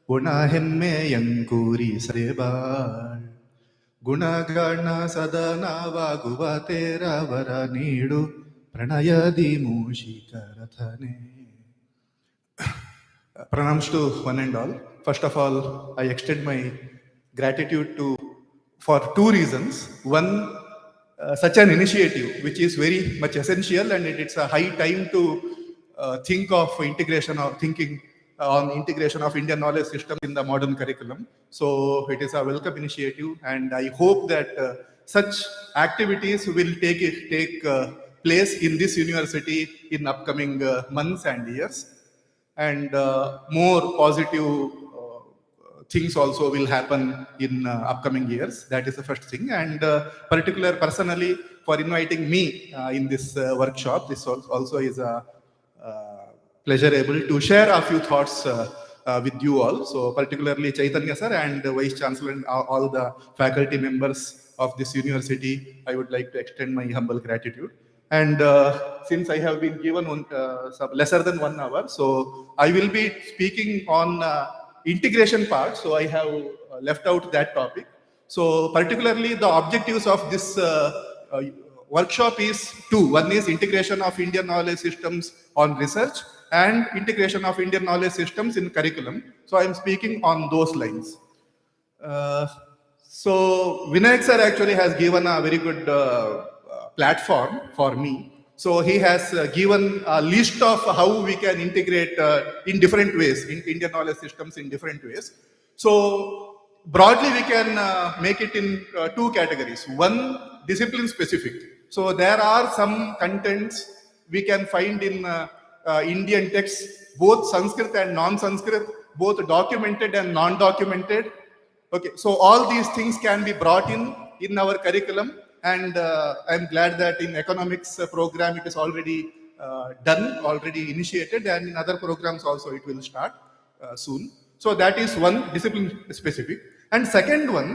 ಗುಣ ಹೆಮ್ಮೆಯಂಕೂರಿ ಸೆಬಾಳ್ ಗುಣಗಣ ಸದನವಾಗುವ ತೇರವರ ನೀಡು ಪ್ರಣಯದಿ ಮೂಷಿಕ ರಥನೆ. Pranams to one and all. First of all, I extend my gratitude for two reasons. One, such an initiative which is very much essential, and it's a high time to think of integration or thinking on integration of Indian knowledge system in the modern curriculum. So it is a welcome initiative, and I hope that such activities will take place in this university in upcoming months and years, and more positive things also will happen in upcoming years. That is the first thing. And particular personally for inviting me in this workshop. This also is a pleasurable to share a few thoughts with you all. So particularly Chaitanya sir and Vice Chancellor and all the faculty members of this university, I would like to extend my humble gratitude. And since I have been given lesser than 1 hour, so I will be speaking on integration part. So I have left out that topic. So particularly the objectives of this workshop is two. One is integration of Indian knowledge systems on research and integration of Indian knowledge systems in curriculum. So I am speaking on those lines. So Vinayak sir actually has given a very good platform for me. So he has given a list of how we can integrate in different ways in Indian knowledge systems in different ways. So broadly we can make it in two categories. One, discipline specific. So there are some contents we can find in Indian texts, both Sanskrit and non-Sanskrit, both documented and non-documented. Okay, so all these things can be brought in our curriculum, and I'm glad that in economics program it is already done, already initiated, and in other programs also it will start soon. So that is one, discipline specific. And second one,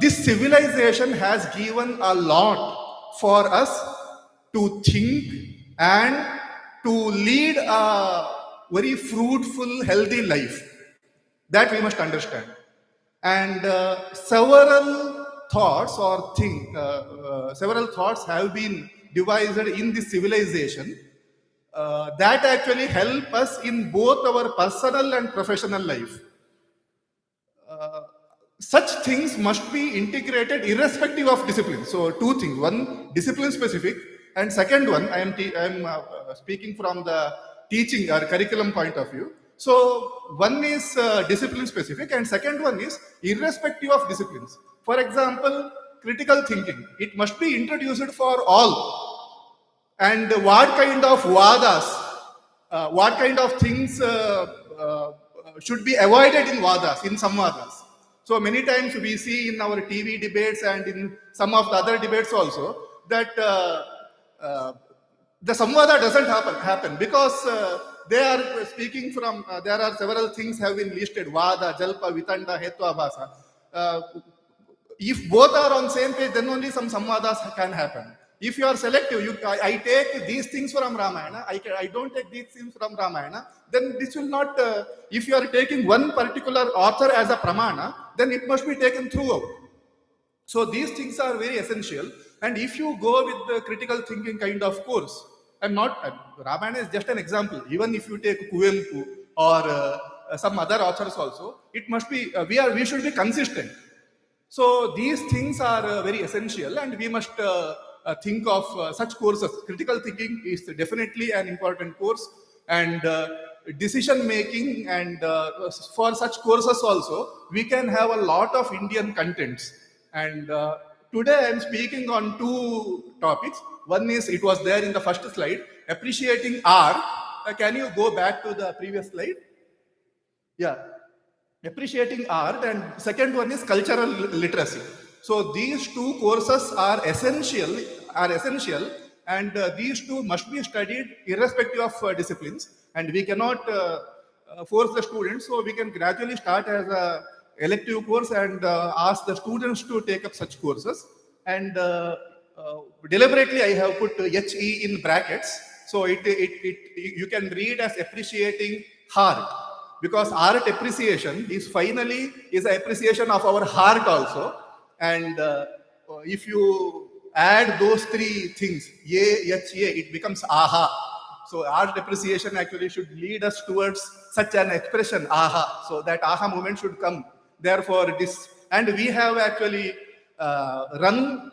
this civilization has given a lot for us to think and to lead a very fruitful, healthy life. That we must understand. And several thoughts have been devised in this civilization that actually help us in both our personal and professional life. Such things must be integrated irrespective of discipline. So two things: one, discipline specific, and second one, I am speaking from the teaching or curriculum point of view. So one is discipline specific, and second one is irrespective of disciplines. For example, critical thinking, it must be introduced for all. And what kind of vadas, what kind of things should be avoided in vadas, in samvadas. So many times we see in our TV debates and in some of the other debates also that the samvada doesn't happen because they are speaking from, there are several things have been listed: vada, jalpa, vitanda, hetva, bhasa. If both are on same page, then only some samvadas can happen. If you are selective, I take these things from Ramayana, I don't take these things from Ramayana, then this will not, if you are taking one particular author as a pramana, then it must be taken throughout. So these things are very essential. And if you go with the critical thinking kind of course, Ramayana is just an example. Even if you take Kuvempu or some other authors also, it must be, we should be consistent. So these things are very essential, and we must think of such courses. Critical thinking is definitely an important course, and decision making, and for such courses also, we can have a lot of Indian contents. And today I am speaking on two topics. One is, it was there in the first slide, appreciating art. Can you go back to the previous slide? Yeah. Appreciating art, and second one is cultural literacy. So these two courses are essential, and these two must be studied irrespective of disciplines, and we cannot force the students. So we can gradually start as a elective course and ask the students to take up such courses. And deliberately I have put HE in brackets, so you can read as appreciating heart. because art appreciation is finally is an appreciation of our heart also. And if you add those three things, ye, yach, ye, it becomes aha. So art appreciation actually should lead us towards such an expression, aha. So that aha moment should come. Therefore, this, and we have actually run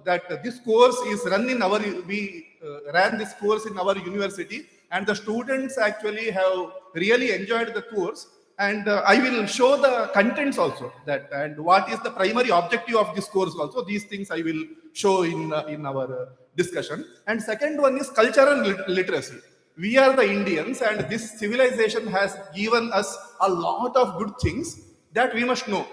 that this course is run in our, we ran this course in our university, and the students actually have really enjoyed the course. And I will show the contents also, that and what is the primary objective of this course also. These things I will show in our discussion. And second one is cultural literacy. We are the Indians, and this civilization has given us a lot of good things that we must know.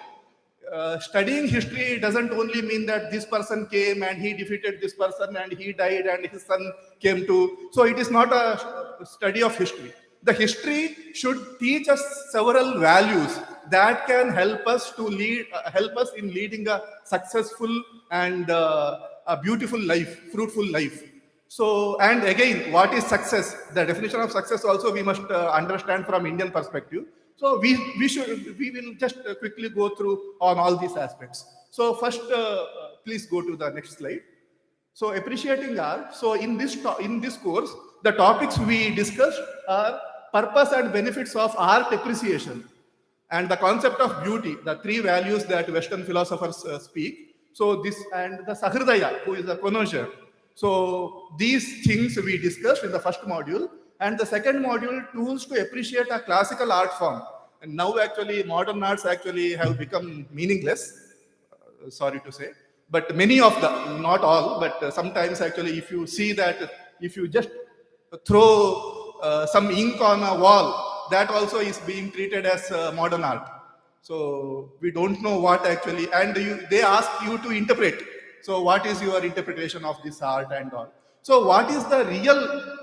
Studying history doesn't only mean that this person came and he defeated this person and he died and his son came to. So it is not a study of history. The history should teach us several values that can help us to lead, help us in leading a successful and a beautiful life, fruitful life. So, and again, what is success? The definition of success also we must understand from Indian perspective. So we will just quickly go through on all these aspects. So first, please go to the next slide. So appreciating art. So in this course, the topics we discussed are purpose and benefits of art appreciation, and the concept of beauty, the three values that Western philosophers speak. So this, and the Sahridaya, who is a connoisseur. So these things we discussed in the first module. And the second module, tools to appreciate a classical art form. And now actually modern arts actually have become meaningless, sorry to say. But many of them, not all, but sometimes actually if you see that, if you just throw some ink on a wall, that also is being treated as modern art. So we don't know what actually, and they ask you to interpret. So what is your interpretation of this art and all? So what is the real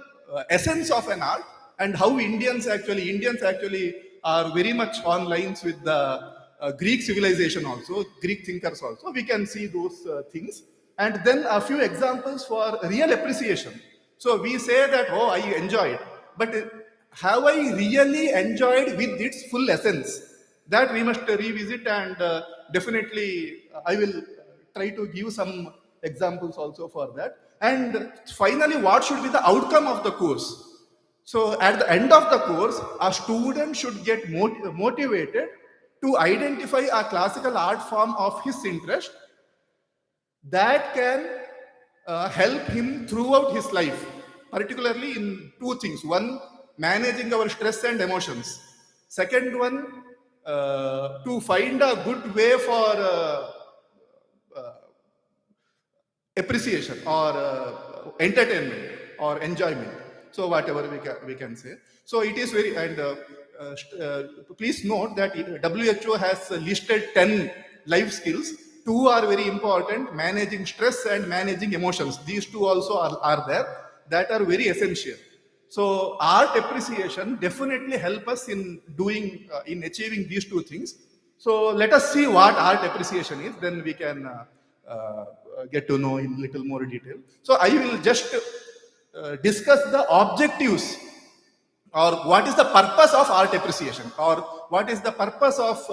essence of an art, and how Indians actually are very much on lines with the Greek civilization also, Greek thinkers also. We can see those things. And then a few examples for real appreciation. So we say that, oh, I enjoyed, but have I really enjoyed with its full essence? That we must revisit, and definitely I will try to give some examples also for that. And finally, what should be the outcome of the course? So at the end of the course, a student should get motivated to identify a classical art form of his interest that can help him throughout his life, particularly in two things. One, managing our stress and emotions. Second one, to find a good way for appreciation or entertainment or enjoyment. So whatever we can say. So it is very, and please note that WHO has listed 10 life skills. Two are very important: managing stress and managing emotions. These two also are there, that are very essential. So art appreciation definitely help us in doing, in achieving these two things. So let us see what art appreciation is, then we can get to know in little more detail. So I will just discuss the objectives, or what is the purpose of art appreciation, or what is the purpose of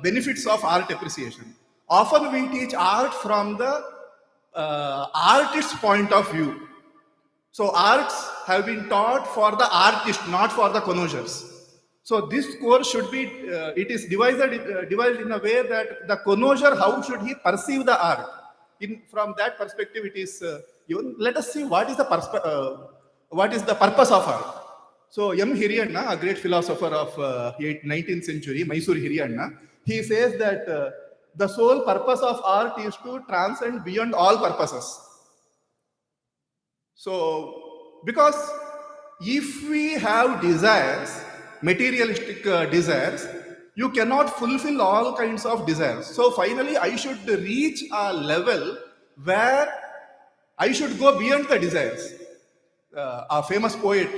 benefits of art appreciation. Often we teach art from the artist's point of view. So arts have been taught for the artist, not for the connoisseurs. So this course should be, it is divided in a way that the connoisseur, how should he perceive the art? From that perspective, it is given. Let us see what is the purpose of art. So M. Hiriyanna, a great philosopher of 19th century, Mysore Hiriyanna, he says that the sole purpose of art is to transcend beyond all purposes. So, because if we have desires, materialistic desires, you cannot fulfill all kinds of desires. So finally, I should reach a level where I should go beyond the desires. A famous poet,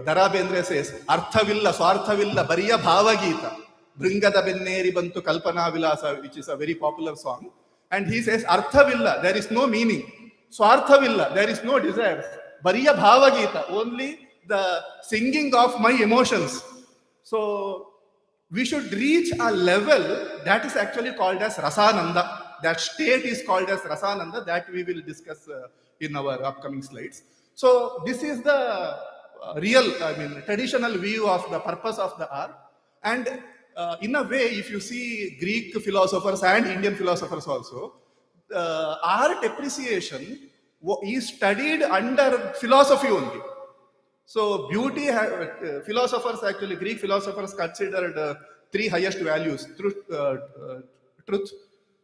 Dara Bendre, says, Arthavilla, Swarthavilla, Bariya Bhavagita, Bringada Benneri Bantu Kalpana Vilasa, which is a very popular song. And he says, Arthavilla, there is no meaning. Swarthavilla, there is no desires. Bariya Bhavagita, only the singing of my emotions. So we should reach a level that is actually called as Rasananda. That state is called as Rasananda, that we will discuss in our upcoming slides. So this is the traditional view of the purpose of the art. And in a way, if you see Greek philosophers and Indian philosophers also, art appreciation is studied under philosophy only. So beauty, philosophers actually, Greek philosophers considered three highest values: truth,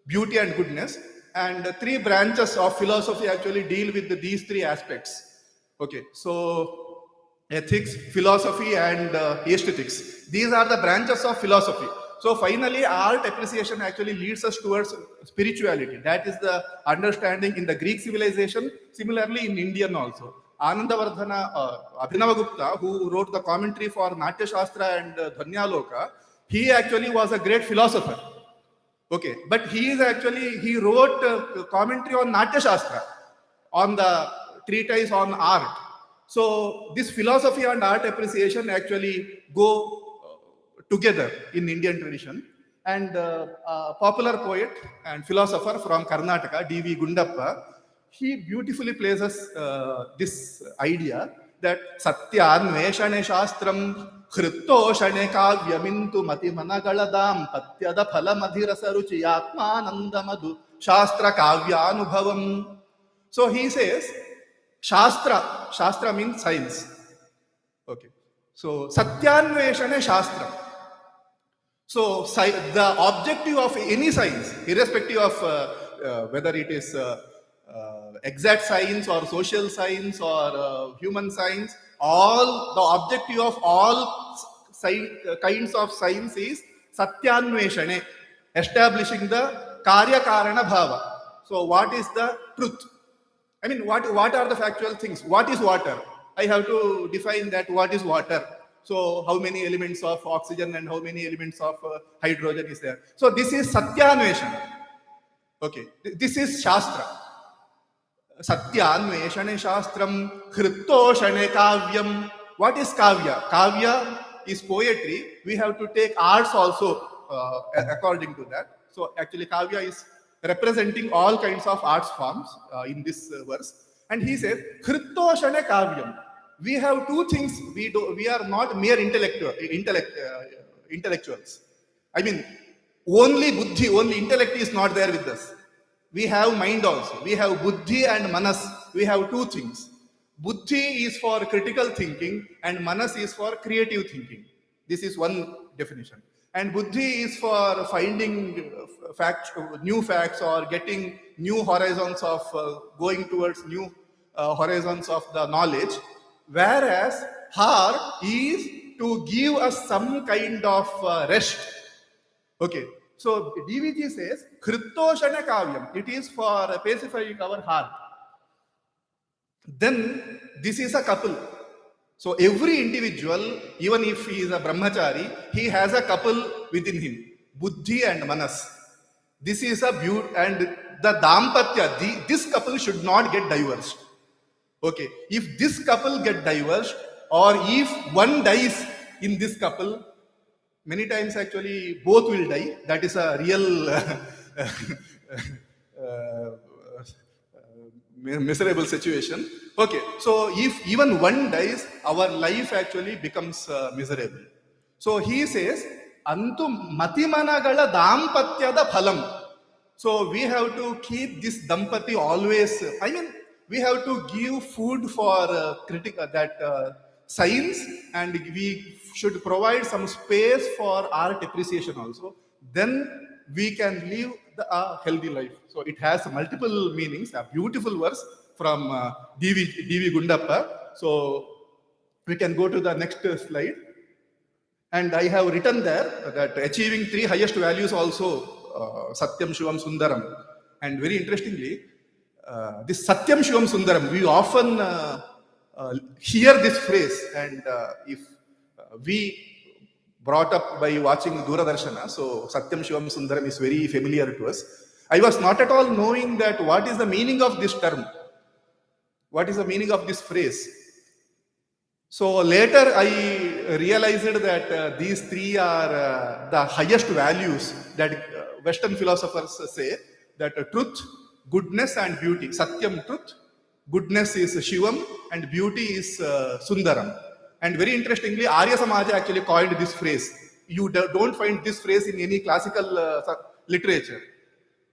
beauty, and goodness. And three branches of philosophy actually deal with these three aspects. Okay, so ethics, philosophy, and aesthetics. These are the branches of philosophy. So finally, art appreciation actually leads us towards spirituality. That is the understanding in the Greek civilization, similarly in Indian also. Anandavardhana, Abhinavagupta, who wrote the commentary for Natya Shastra and Dhanyaloka, he actually was a great philosopher. Okay, but he wrote a commentary on Natya Shastra, on the treatise on art. So this philosophy and art appreciation actually go together in Indian tradition. And a popular poet and philosopher from Karnataka, D.V. Gundappa, he beautifully places this idea that Satyanveshane Shastram Khrittoshane Kavyamintu Mati Managaladam Patyada Phalamadhirasa Ruchi Atmanandamadu Shastra Kavyanubhavam. So he says, Shastra means science. Okay. So Satyanveshane Shastra. So the objective of any science, irrespective of whether it is exact science or social science or human science, the objective of all kinds of science is Satyanveshane, establishing the Karya Karana Bhava. So what is the truth? I mean, what are the factual things? What is water? I have to define that what is water. So how many elements of oxygen and how many elements of hydrogen is there? So this is Satyanveshana. Okay, this is Shastra. Satyanveshane Shastram Khrittoshane Kavyam. What is Kavya? Kavya is poetry. We have to take arts also according to that. So actually Kavya is representing all kinds of arts forms in this verse. And he says, Khrittoshane Kavyam. We have two things. We are not mere intellectuals. I mean, only buddhi, only intellect is not there with us. We have mind also. We have buddhi and manas. We have two things. Buddhi is for critical thinking and manas is for creative thinking. This is one definition. And buddhi is for finding new facts or getting new horizons of going towards new horizons of the knowledge. Whereas heart is to give us some kind of rest. Okay. So DVG says, Khrittoshana Kavyam. It is for pacifying our heart. Then this is a couple. So every individual, even if he is a brahmachari, he has a couple within him. Buddhi and manas. This is a beauty, and the dampatya, this couple should not get divorced. Okay, if this couple get divorced, or if one dies in this couple, many times actually both will die. That is a real miserable situation. Okay, so if even one dies, our life actually becomes miserable. So he says, Antu matimanagala dampatyada phalam. So we have to keep this dampati always, we have to give food for science, and we should provide some space for art appreciation also. Then we can live a healthy life. So it has multiple meanings. A beautiful verse from D.V. Gundappa. So we can go to the next slide. And I have written there that achieving three highest values also, Satyam, Shivam, Sundaram. And very interestingly, this Satyam, Shivam, Sundaram, we often hear this phrase, and if we brought up by watching Doordarshana, so Satyam, Shivam, Sundaram is very familiar to us. I was not at all knowing that what is the meaning of this term, what is the meaning of this phrase. So later I realized that these three are the highest values that Western philosophers say, that truth, goodness and beauty. Satyam, truth, goodness is Shivam, and beauty is Sundaram. And very interestingly, Arya Samaja actually coined this phrase. You don't find this phrase in any classical literature.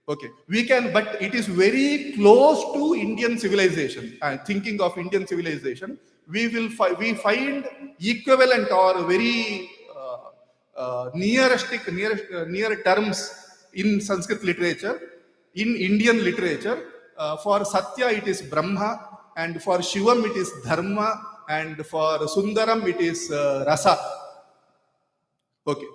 Okay, we can, but it is very close to Indian civilization. And thinking of Indian civilization, we find equivalent or very near terms in Sanskrit literature, in Indian literature. For Satya it is Brahma, and for Shivam it is Dharma, and for Sundaram it is Rasa. Okay.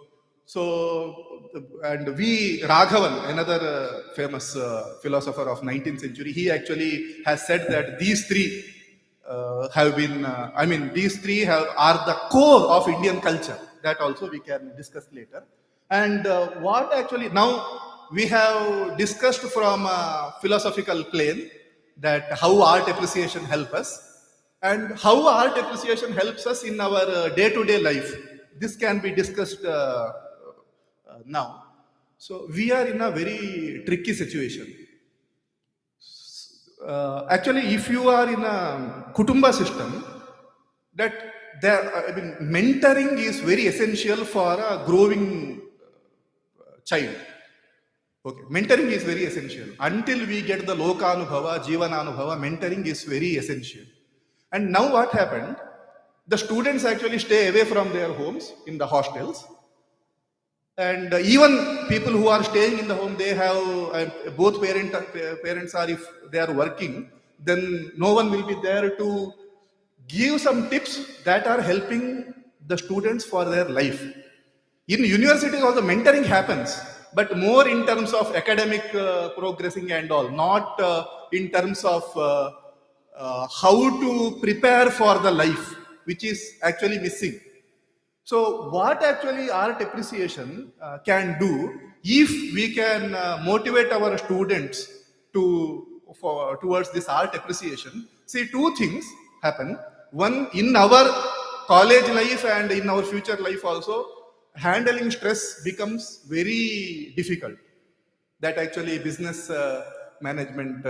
So, and Raghavan, another famous philosopher of 19th century, he actually has said that these three have been, these three are the core of Indian culture. That also we can discuss later. And what actually, now we have discussed from a philosophical plane that how art appreciation helps us, and how art appreciation helps us in our day-to-day life. This can be discussed now. So we are in a very tricky situation. Actually, if you are in a kutumba system, that mentoring is very essential for a growing child. Okay, mentoring is very essential. Until we get the lokanubhava, jivananubhava, mentoring is very essential. And now what happened? The students actually stay away from their homes in the hostels. And even people who are staying in the home, they have both parents are, if they are working, then no one will be there to give some tips that are helping the students for their life. In universities also mentoring happens, but more in terms of academic progressing and all, not in terms of how to prepare for the life, which is actually missing. So what actually art appreciation can do, if we can motivate our students towards this art appreciation, see, two things happen. One, in our college life and in our future life also, handling stress becomes very difficult. That actually business management,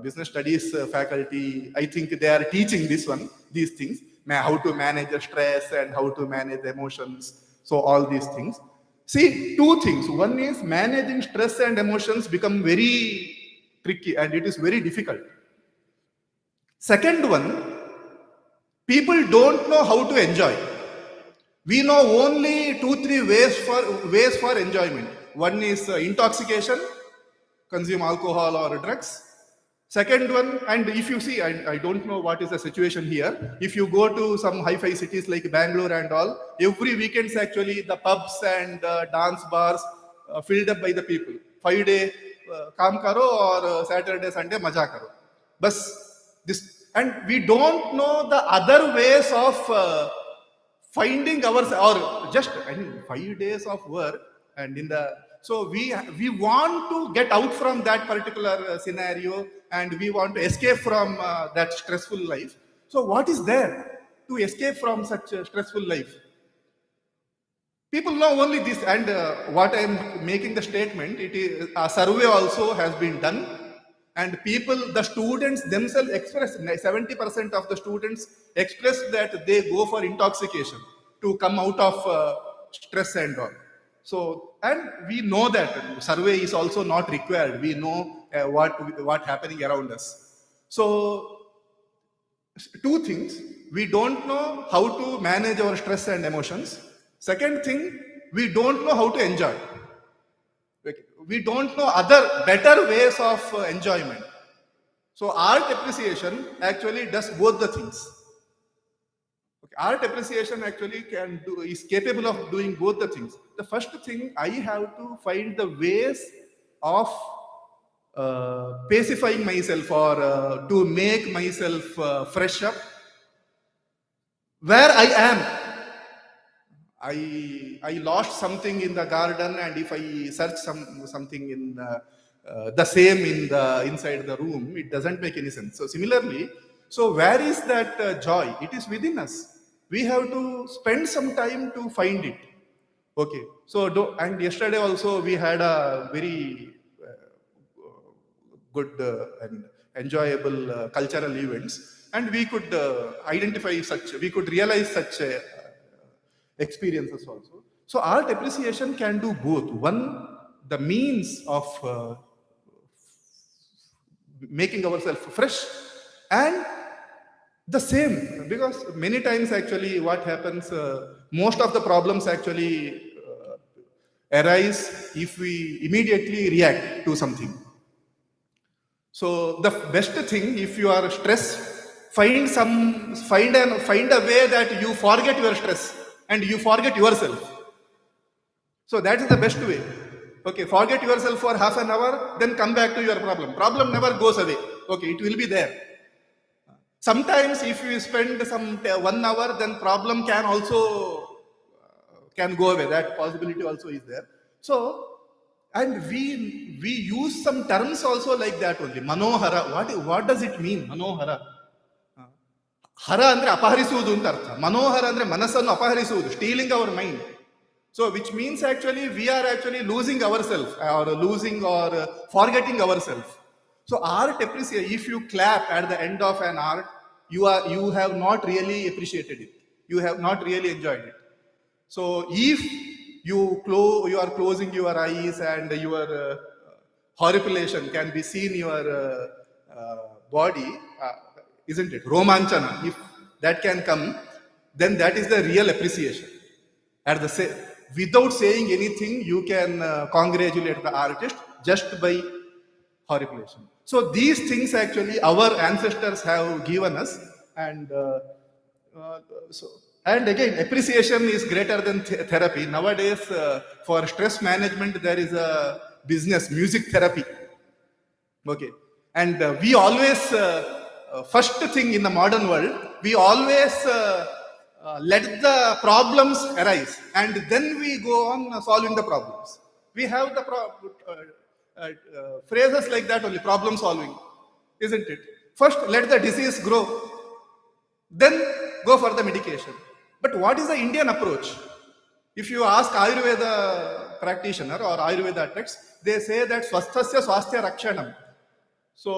business studies faculty, I think they are teaching these things. How to manage the stress and how to manage the emotions. So all these things. See, two things. One is managing stress and emotions become very tricky and it is very difficult. Second one, people don't know how to enjoy. We know only 2-3 ways for enjoyment. One is intoxication, consume alcohol or drugs. Second one, and if you see, I don't know what is the situation here. If you go to some hi-fi cities like Bangalore and all, every weekends actually the pubs and dance bars filled up by the people. 5-day kaam karo or Saturday, Sunday maja karo. Bas this, and we don't know the other ways of finding ourselves, or just 5 days of work and in the. So we want to get out from that particular scenario, and we want to escape from that stressful life. So what is there to escape from such a stressful life? People know only this, and what I am making the statement, it is a survey also has been done, and the students themselves express, 70% of the students express that they go for intoxication to come out of stress and all. So, and we know that survey is also not required. We know what happening around us. So, two things: we don't know how to manage our stress and emotions. Second thing, we don't know how to enjoy. We don't know other better ways of enjoyment. So, art appreciation actually does both the things. Art appreciation actually is capable of doing both the things. The first thing, I have to find the ways of pacifying myself or to make myself fresh up where I am. I lost something in the garden, and if I search something in the same in the inside the room, it doesn't make any sense. So similarly, so where is that joy? It is within us. we have to spend some time to find it. Okay, so and yesterday also we had a very good and enjoyable cultural events, and we could identify such, we could realize such experiences also. So art appreciation can do both. One, the means of making ourselves fresh, and the same, because many times actually what happens, most of the problems actually arise if we immediately react to something. So the best thing, if you are stressed, find a way that you forget your stress and you forget yourself. So that is the best way. Okay, forget yourself for half an hour, then come back to your problem. Problem never goes away. Okay, it will be there. Sometimes if you spend some 1 hour, then problem can also can go away. That possibility also is there. So, and we use some terms also like that only. Manohara. What does it mean? Manohara. ಹರ ಅಂದ್ರೆ ಅಪಹರಿಸುವುದು ಅಂತ ಅರ್ಥ. ಮನೋಹರ ಅಂದ್ರೆ ಮನಸ್ಸನ್ನು ಅಪಹರಿಸುವುದು, stealing our mind. So which means actually we are actually losing ourselves or losing or forgetting ourselves. So art appreciation, if you clap at the end of an art, you have not really appreciated it. You have not really enjoyed it. So if you are closing your eyes and your horripilation can be seen your body, isn't it? Romanchana, if that can come, then that is the real appreciation. At the same, without saying anything, you can congratulate the artist just by horripilation. So these things actually our ancestors have given us, and so, and again, appreciation is greater than therapy. Nowadays, for stress management, there is a business, music therapy. Okay, and we always first thing in the modern world, we always let the problems arise, and then we go on solving the problems. We have the phrases like that only, problem solving, isn't it? First, let the disease grow, then go for the medication. But what is the Indian approach? If you ask Ayurveda practitioner or Ayurveda text, they say that swasthasya swasthya rakshanam. So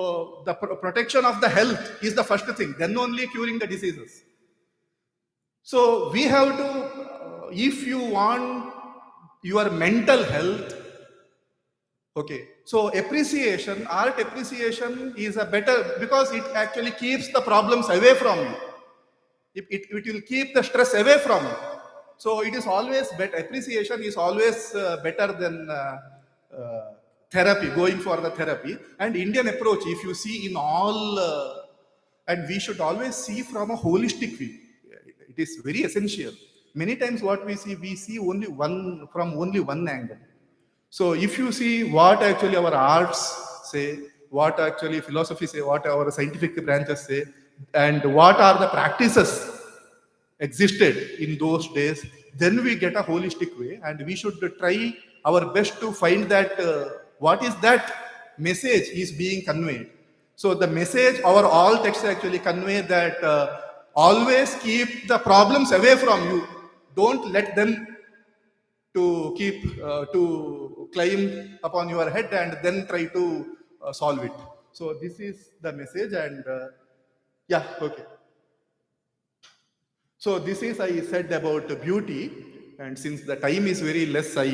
the protection of the health is the first thing, then only curing the diseases. So we have to, if you want your mental health, okay, so appreciation, art appreciation is a better, because it actually keeps the problems away from you. It will keep the stress away from you. So it is always better, appreciation is always better than therapy, going for the therapy. And Indian approach, if you see in all, and we should always see from a holistic view. It is very essential. Many times what we see only from only one angle. So if you see what actually our arts say, what actually philosophy say, what our scientific branches say, and what are the practices existed in those days, then we get a holistic way, and we should try our best to find that what is that message is being conveyed. So the message, our all texts actually convey that always keep the problems away from you. Don't let them to keep to climb upon your head and then try to solve it. So this is the message, and yeah, okay. So this is, I said about beauty, and since the time is very less, I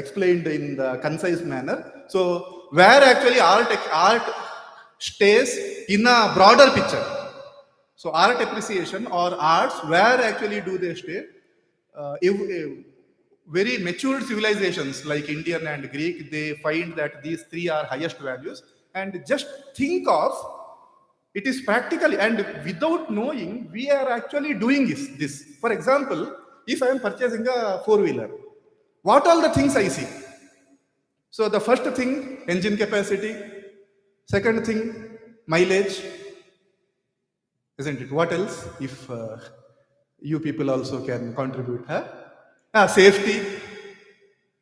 explained in the concise manner. So where actually art stays in a broader picture. So art appreciation or arts, where actually do they stay? Very matured civilizations like Indian and Greek, they find that these three are highest values. And just think of, it is practically, and without knowing, we are actually doing this. For example, if I am purchasing a 4-wheeler, what all the things I see? So the first thing, engine capacity. Second thing, mileage. Isn't it? What else? If you people also can contribute, huh? Safety.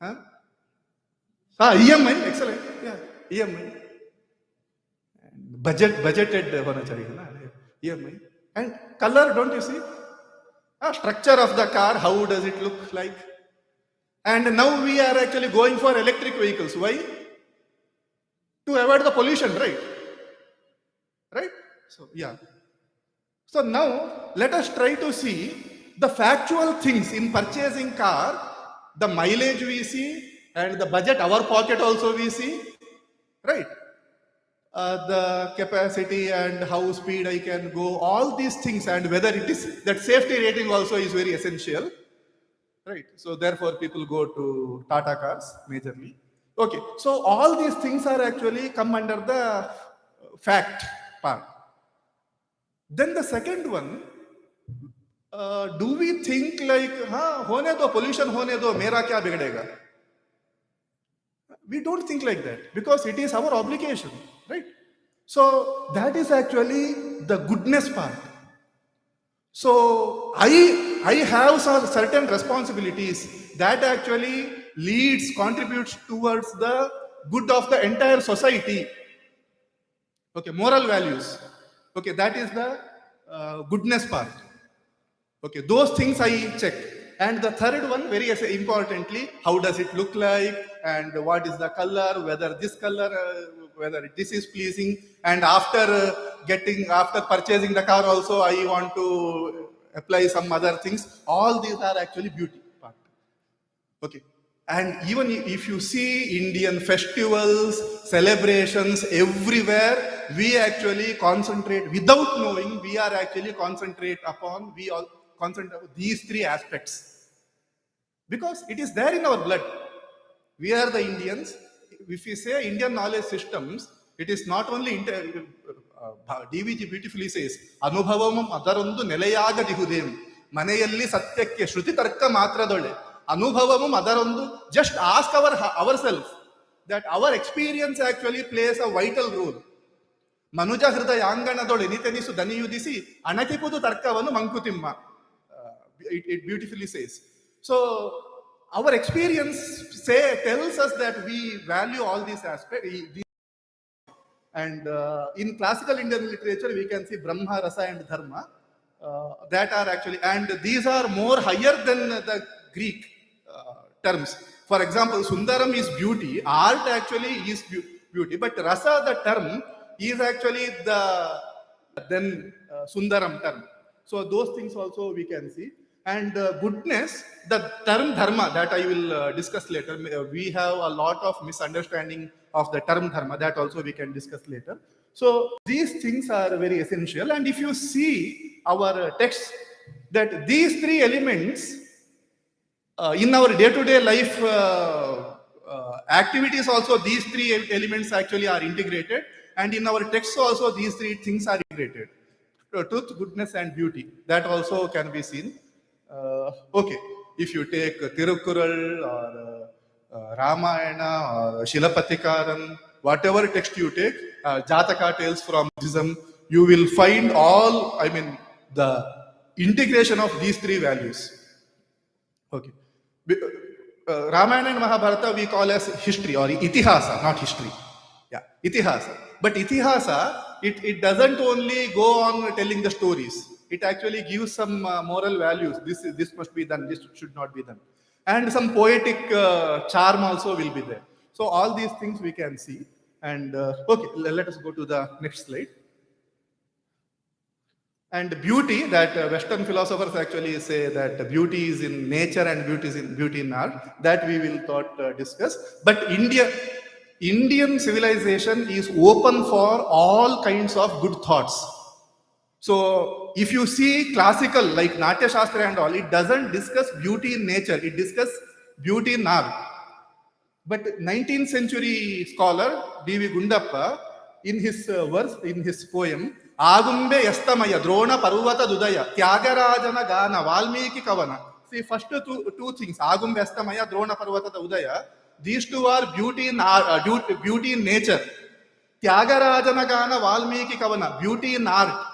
Huh? EMI, excellent. Yeah, EMI. Budgeted होना चाहिए ना, EMI. And color, don't you see? Structure of the car, how does it look like? And now we are actually going for electric vehicles. Why? To avoid the pollution, right? Right? So, yeah. So now let us try to see the factual things in purchasing car, the mileage we see, and the budget, our pocket also we see, right? The capacity and how speed I can go, all these things, and whether it is that safety rating also is very essential, right? So therefore people go to Tata cars majorly. Okay, so all these things are actually come under the fact part. Then the second one, do we think like, हाँ होने दो pollution होने दो मेरा क्या बिगड़ेगा? We don't think like that because it is our obligation, right? So that is actually the goodness part. So I have some certain responsibilities that actually leads, contributes towards the good of the entire society. Okay, moral values. Okay, that is the goodness part. Okay, those things I check. And the third one, very importantly, how does it look like, and what is the color, whether this color, whether this is pleasing. And after after purchasing the car, also I want to apply some other things. All these are actually beauty part. Okay. And even if you see Indian festivals, celebrations everywhere, we actually concentrate, without knowing, we are actually concentrate upon, we all concentrate on these three aspects. Because it is there in our blood. We are the Indians. If we say Indian knowledge systems, it is not only DVG beautifully says, Anubhavamam adarandu nelayaga dihudem, Manayalli satyakya shruti tarka matradole. Anubhavamam adarandu, just ask ourselves that our experience actually plays a vital role. Manuja hridaya anganadole nitenisu daniyudisi, anakipudu tarkavanu mankutimma. It beautifully says. So our experience tells us that we value all these aspects. And in classical Indian literature, we can see Brahma, Rasa, and Dharma. That are actually, and these are more higher than the Greek terms. For example, Sundaram is beauty. Art actually is beauty, but Rasa, the term, is actually the then Sundaram term. So those things also we can see. And goodness, the term dharma that I will discuss later. We have a lot of misunderstanding of the term dharma that also we can discuss later. So these things are very essential. And if you see our text, that these three elements in our day-to-day life activities also, these three elements actually are integrated. And in our text also, these three things are integrated. Truth, goodness, and beauty. That also can be seen. Okay, if you take Tirukural or Ramayana or Shilapatikaram, whatever text you take, Jataka tales from Buddhism, you will find all, the integration of these three values. Okay. Ramayana and Mahabharata we call as history or itihasa, not history. Yeah, itihasa. But itihasa, it doesn't only go on telling the stories. It actually gives some moral values. This must be done. This should not be done. And some poetic charm also will be there. So all these things we can see. And okay, let us go to the next slide. And beauty, that Western philosophers actually say that beauty is in nature and beauty in art. That we will discuss. But Indian civilization is open for all kinds of good thoughts. So if you see classical like Natya Shastra and all, it doesn't discuss beauty in nature, it discusses beauty in art. But 19th century scholar D.V. Gundappa, in his verse, in his poem, Agumbe Yastamaya, Drona Parvata Dudaya, Tyagarajana Gana, Valmiki Kavana. See, first two things, Agumbe Yastamaya, Drona Parvata Dudaya, these two are beauty in art, beauty in nature. Tyagarajana Gana, Valmiki Kavana, beauty in art.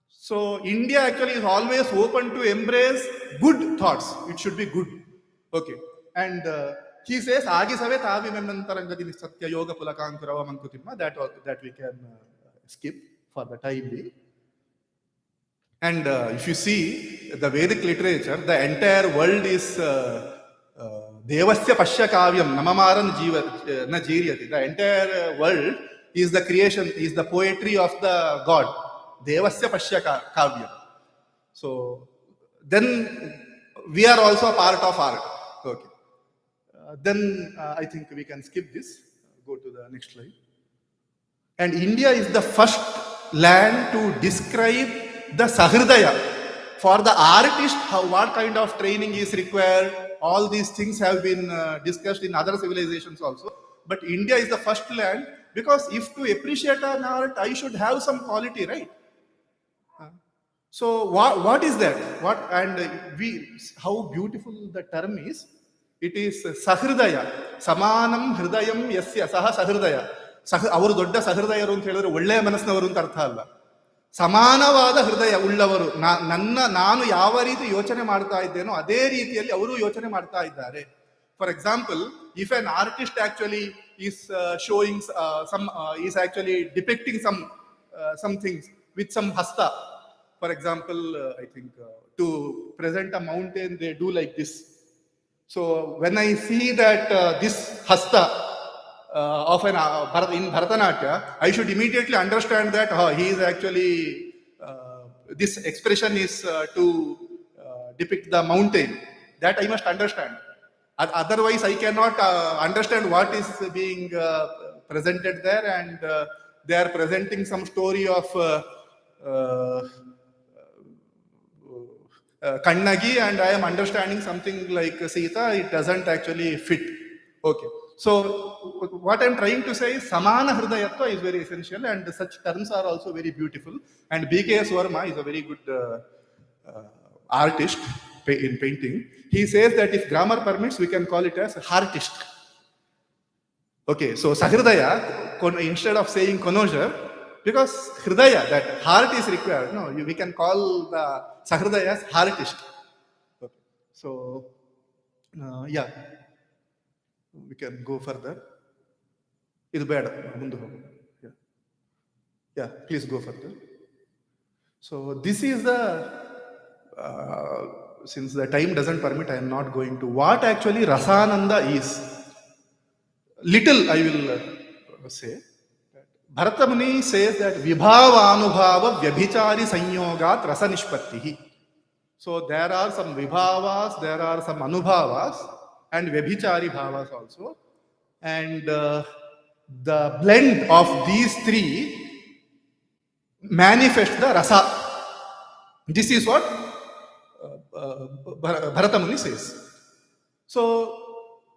So India actually is always open to embrace good thoughts. It should be good. Okay. And he says, Agi Save Tavi Memnantarangadi Satya Yoga Pulakankurava Mankutimma, that we can skip for the time being. And if you see the Vedic literature, the entire world is Devasya Pashya Kavyam, Namamaran Jiva Na Jiryati. The entire world is the creation, is the poetry of the God. Devasya Pashya Kavyam. So then we are also a part of art. Okay. Then I think we can skip this. Go to the next slide. And India is the first land to describe the Sahridaya. For the artist, what kind of training is required, all these things have been discussed in other civilizations also. But India is the first land because if to appreciate an art, I should have some quality, right? So what is that? What and we how beautiful the term is. It is Sahridaya. Samanam Hridayam Yasya Saha Sahridaya. ಅವರು ದೊಡ್ಡ ಸಹೃದಯರು ಅಂತ ಹೇಳಿದ್ರೆ ಒಳ್ಳೆಯ ಮನಸ್ಸಿನವರು ಅಂತ ಅರ್ಥ ಅಲ್ಲ. ಸಮಾನವಾದ ಹೃದಯ ಉಳ್ಳವರು. ನಾನು ಯಾವ ರೀತಿ ಯೋಚನೆ ಮಾಡ್ತಾ ಇದ್ದೇನೋ ಅದೇ ರೀತಿಯಲ್ಲಿ ಅವರು ಯೋಚನೆ ಮಾಡ್ತಾ ಇದ್ದಾರೆ. For example, if an artist actually is showing is actually depicting some things with some hasta. For example, I think to present a mountain, they do like this. So when I see that this hasta of an in Bharatanatyam, I should immediately understand that he is actually this expression is to depict the mountain. That I must understand. Otherwise, I cannot understand what is being presented there, and they are presenting some story of Kannagi, and I am understanding something like Sita. It doesn't actually fit. Okay. So what I'm trying to say is Samana Hridayatva is very essential, and such terms are also very beautiful. And B.K.S. Verma is a very good artist in painting. He says that if grammar permits, we can call it as heartist. Okay, so Sahridaya, instead of saying connoisseur, because Hridaya, that heart is required, no, we can call the Sahridaya as heartist. Okay. So, yeah. We can go further. Idu beda mundu hogu. Yeah, please go further. So this is the since the time doesn't permit, I am not going to what actually Rasananda is. Little I will say. Bharata Muni says that Vibhavanubhava Vyabhichari Sanyogat Rasa Nishpattihi. So there are some Vibhavas, there are some Anubhavas, and Vyabhichari Bhavas also. And the blend of these three manifest the rasa. This is what Bharata Muni says. So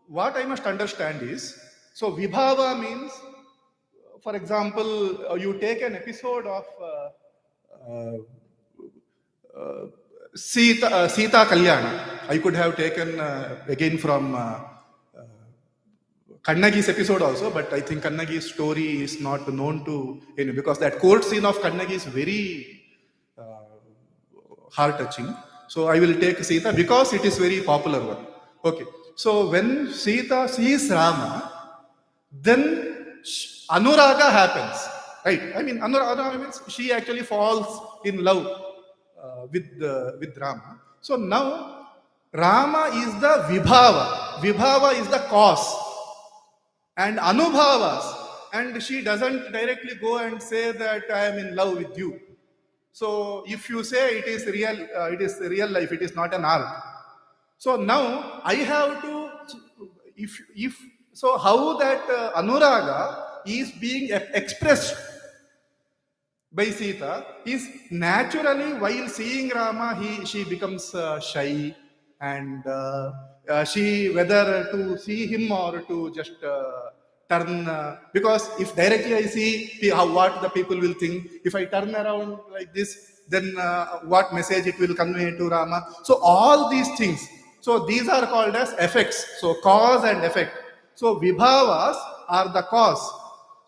what I must understand is, so Vibhava means, for example, you take an episode of Sita Kalyana. I could have taken again from Kannagi's episode also, but I think Kannagi's story is not known to any, because that court scene of Kannagi is very heart-touching. So I will take Sita because it is very popular one. Okay. So when Sita sees Rama, then Anuraga happens. Right? I mean, Anuraga means she actually falls in love with Rama. So now Rama is the Vibhava. Vibhava is the cause. And Anubhavas. And she doesn't directly go and say that I am in love with you. So if you say it is real life, it is not an art. So now I have to, so how that Anuraga is being expressed by Sita is naturally while seeing Rama, she becomes shy, and she whether to see him or to just turn, because if directly I see what the people will think, if I turn around like this, then what message it will convey to Rama. So all these things, so these are called as effects, so cause and effect. So Vibhavas are the cause.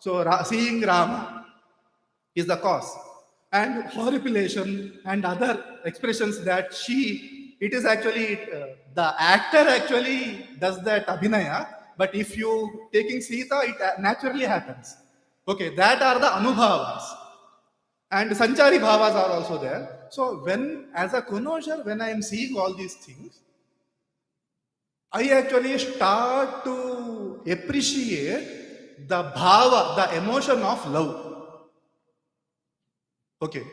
So seeing Rama is the cause, and horripilation and other expressions that it is actually the actor actually does that abhinaya, but if you taking Sita, it naturally happens. Okay, that are the Anubhavas, and Sanchari Bhavas are also there. So as a connoisseur, when I am seeing all these things, I actually start to appreciate the bhava, the emotion of love. Okay.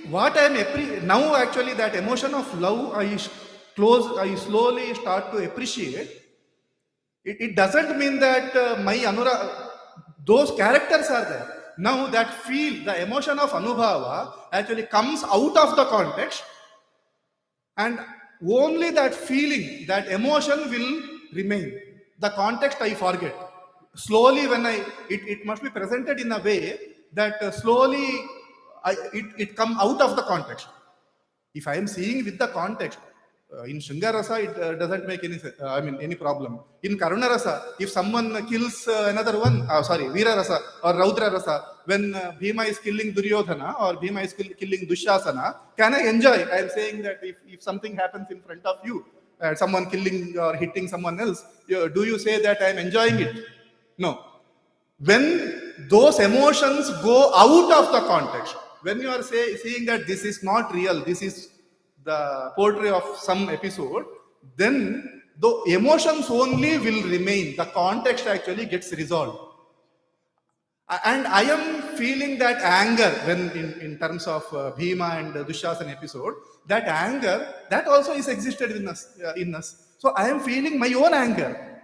What I am now actually that emotion of love, I slowly start to appreciate. It doesn't mean that those characters are there. Now the emotion of Anubhava actually comes out of the context, and only that feeling, that emotion will remain. The context I forget. Slowly, it must be presented in a way that slowly it come out of the context. If I am seeing with the context, in Shingarasa, it doesn't make any problem. In Karunarasa, if someone kills another one, Veera Rasa or Raudra Rasa, when Bhima is killing Duryodhana or Bhima is killing Dushasana, can I enjoy? I am saying that if something happens in front of you, someone killing or hitting someone else, do you say that I am enjoying it? No. When those emotions go out of the context, when you are seeing that this is not real, this is the poetry of some episode, then the emotions only will remain. The context actually gets resolved. And I am feeling that anger when in terms of Bhima and Dushasana episode, that anger, that also is existed in us. So I am feeling my own anger.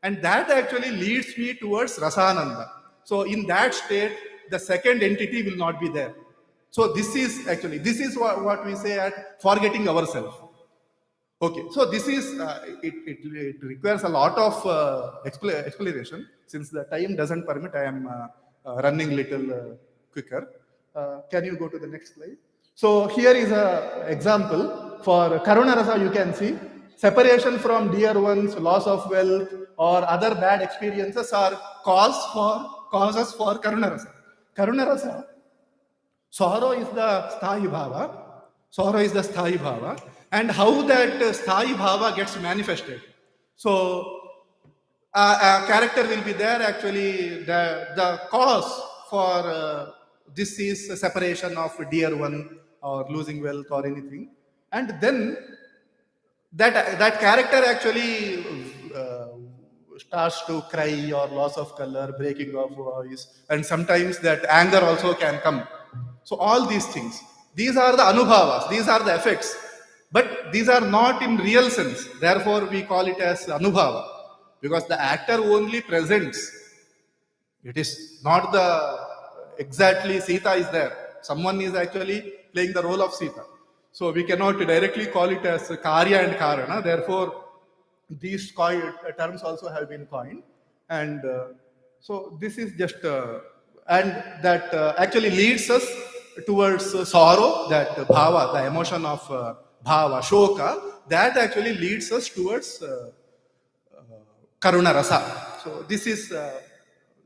And that actually leads me towards Rasananda. So in that state, the second entity will not be there. So this is what we say at forgetting ourselves. Okay, so this is, it requires a lot of explanation. Since the time doesn't permit, I am running little quicker. Can you go to the next slide? So here is an example for Karuna Rasa. You can see separation from dear ones, loss of wealth, or other bad experiences are causes for Karuna Rasa. Karuna Rasa, sorrow is the sthayi bhava. Sorrow is the sthayi bhava, and how that sthayi bhava gets manifested. So a character will be there. Actually, the cause for this is a separation of dear one or losing wealth or anything, and then that character actually starts to cry or loss of color, breaking of voice, and sometimes that anger also can come. So all these things, these are the anubhavas, these are the effects, but these are not in real sense. Therefore, we call it as anubhava, because the actor only presents. It is not the exactly Sita is there. Someone is actually playing the role of Sita. So we cannot directly call it as Karya and Karana. Therefore, these terms also have been coined. And so this is just, and that actually leads us towards sorrow, that bhava, the emotion of bhava, shoka, that actually leads us towards Karuna Rasa. So this is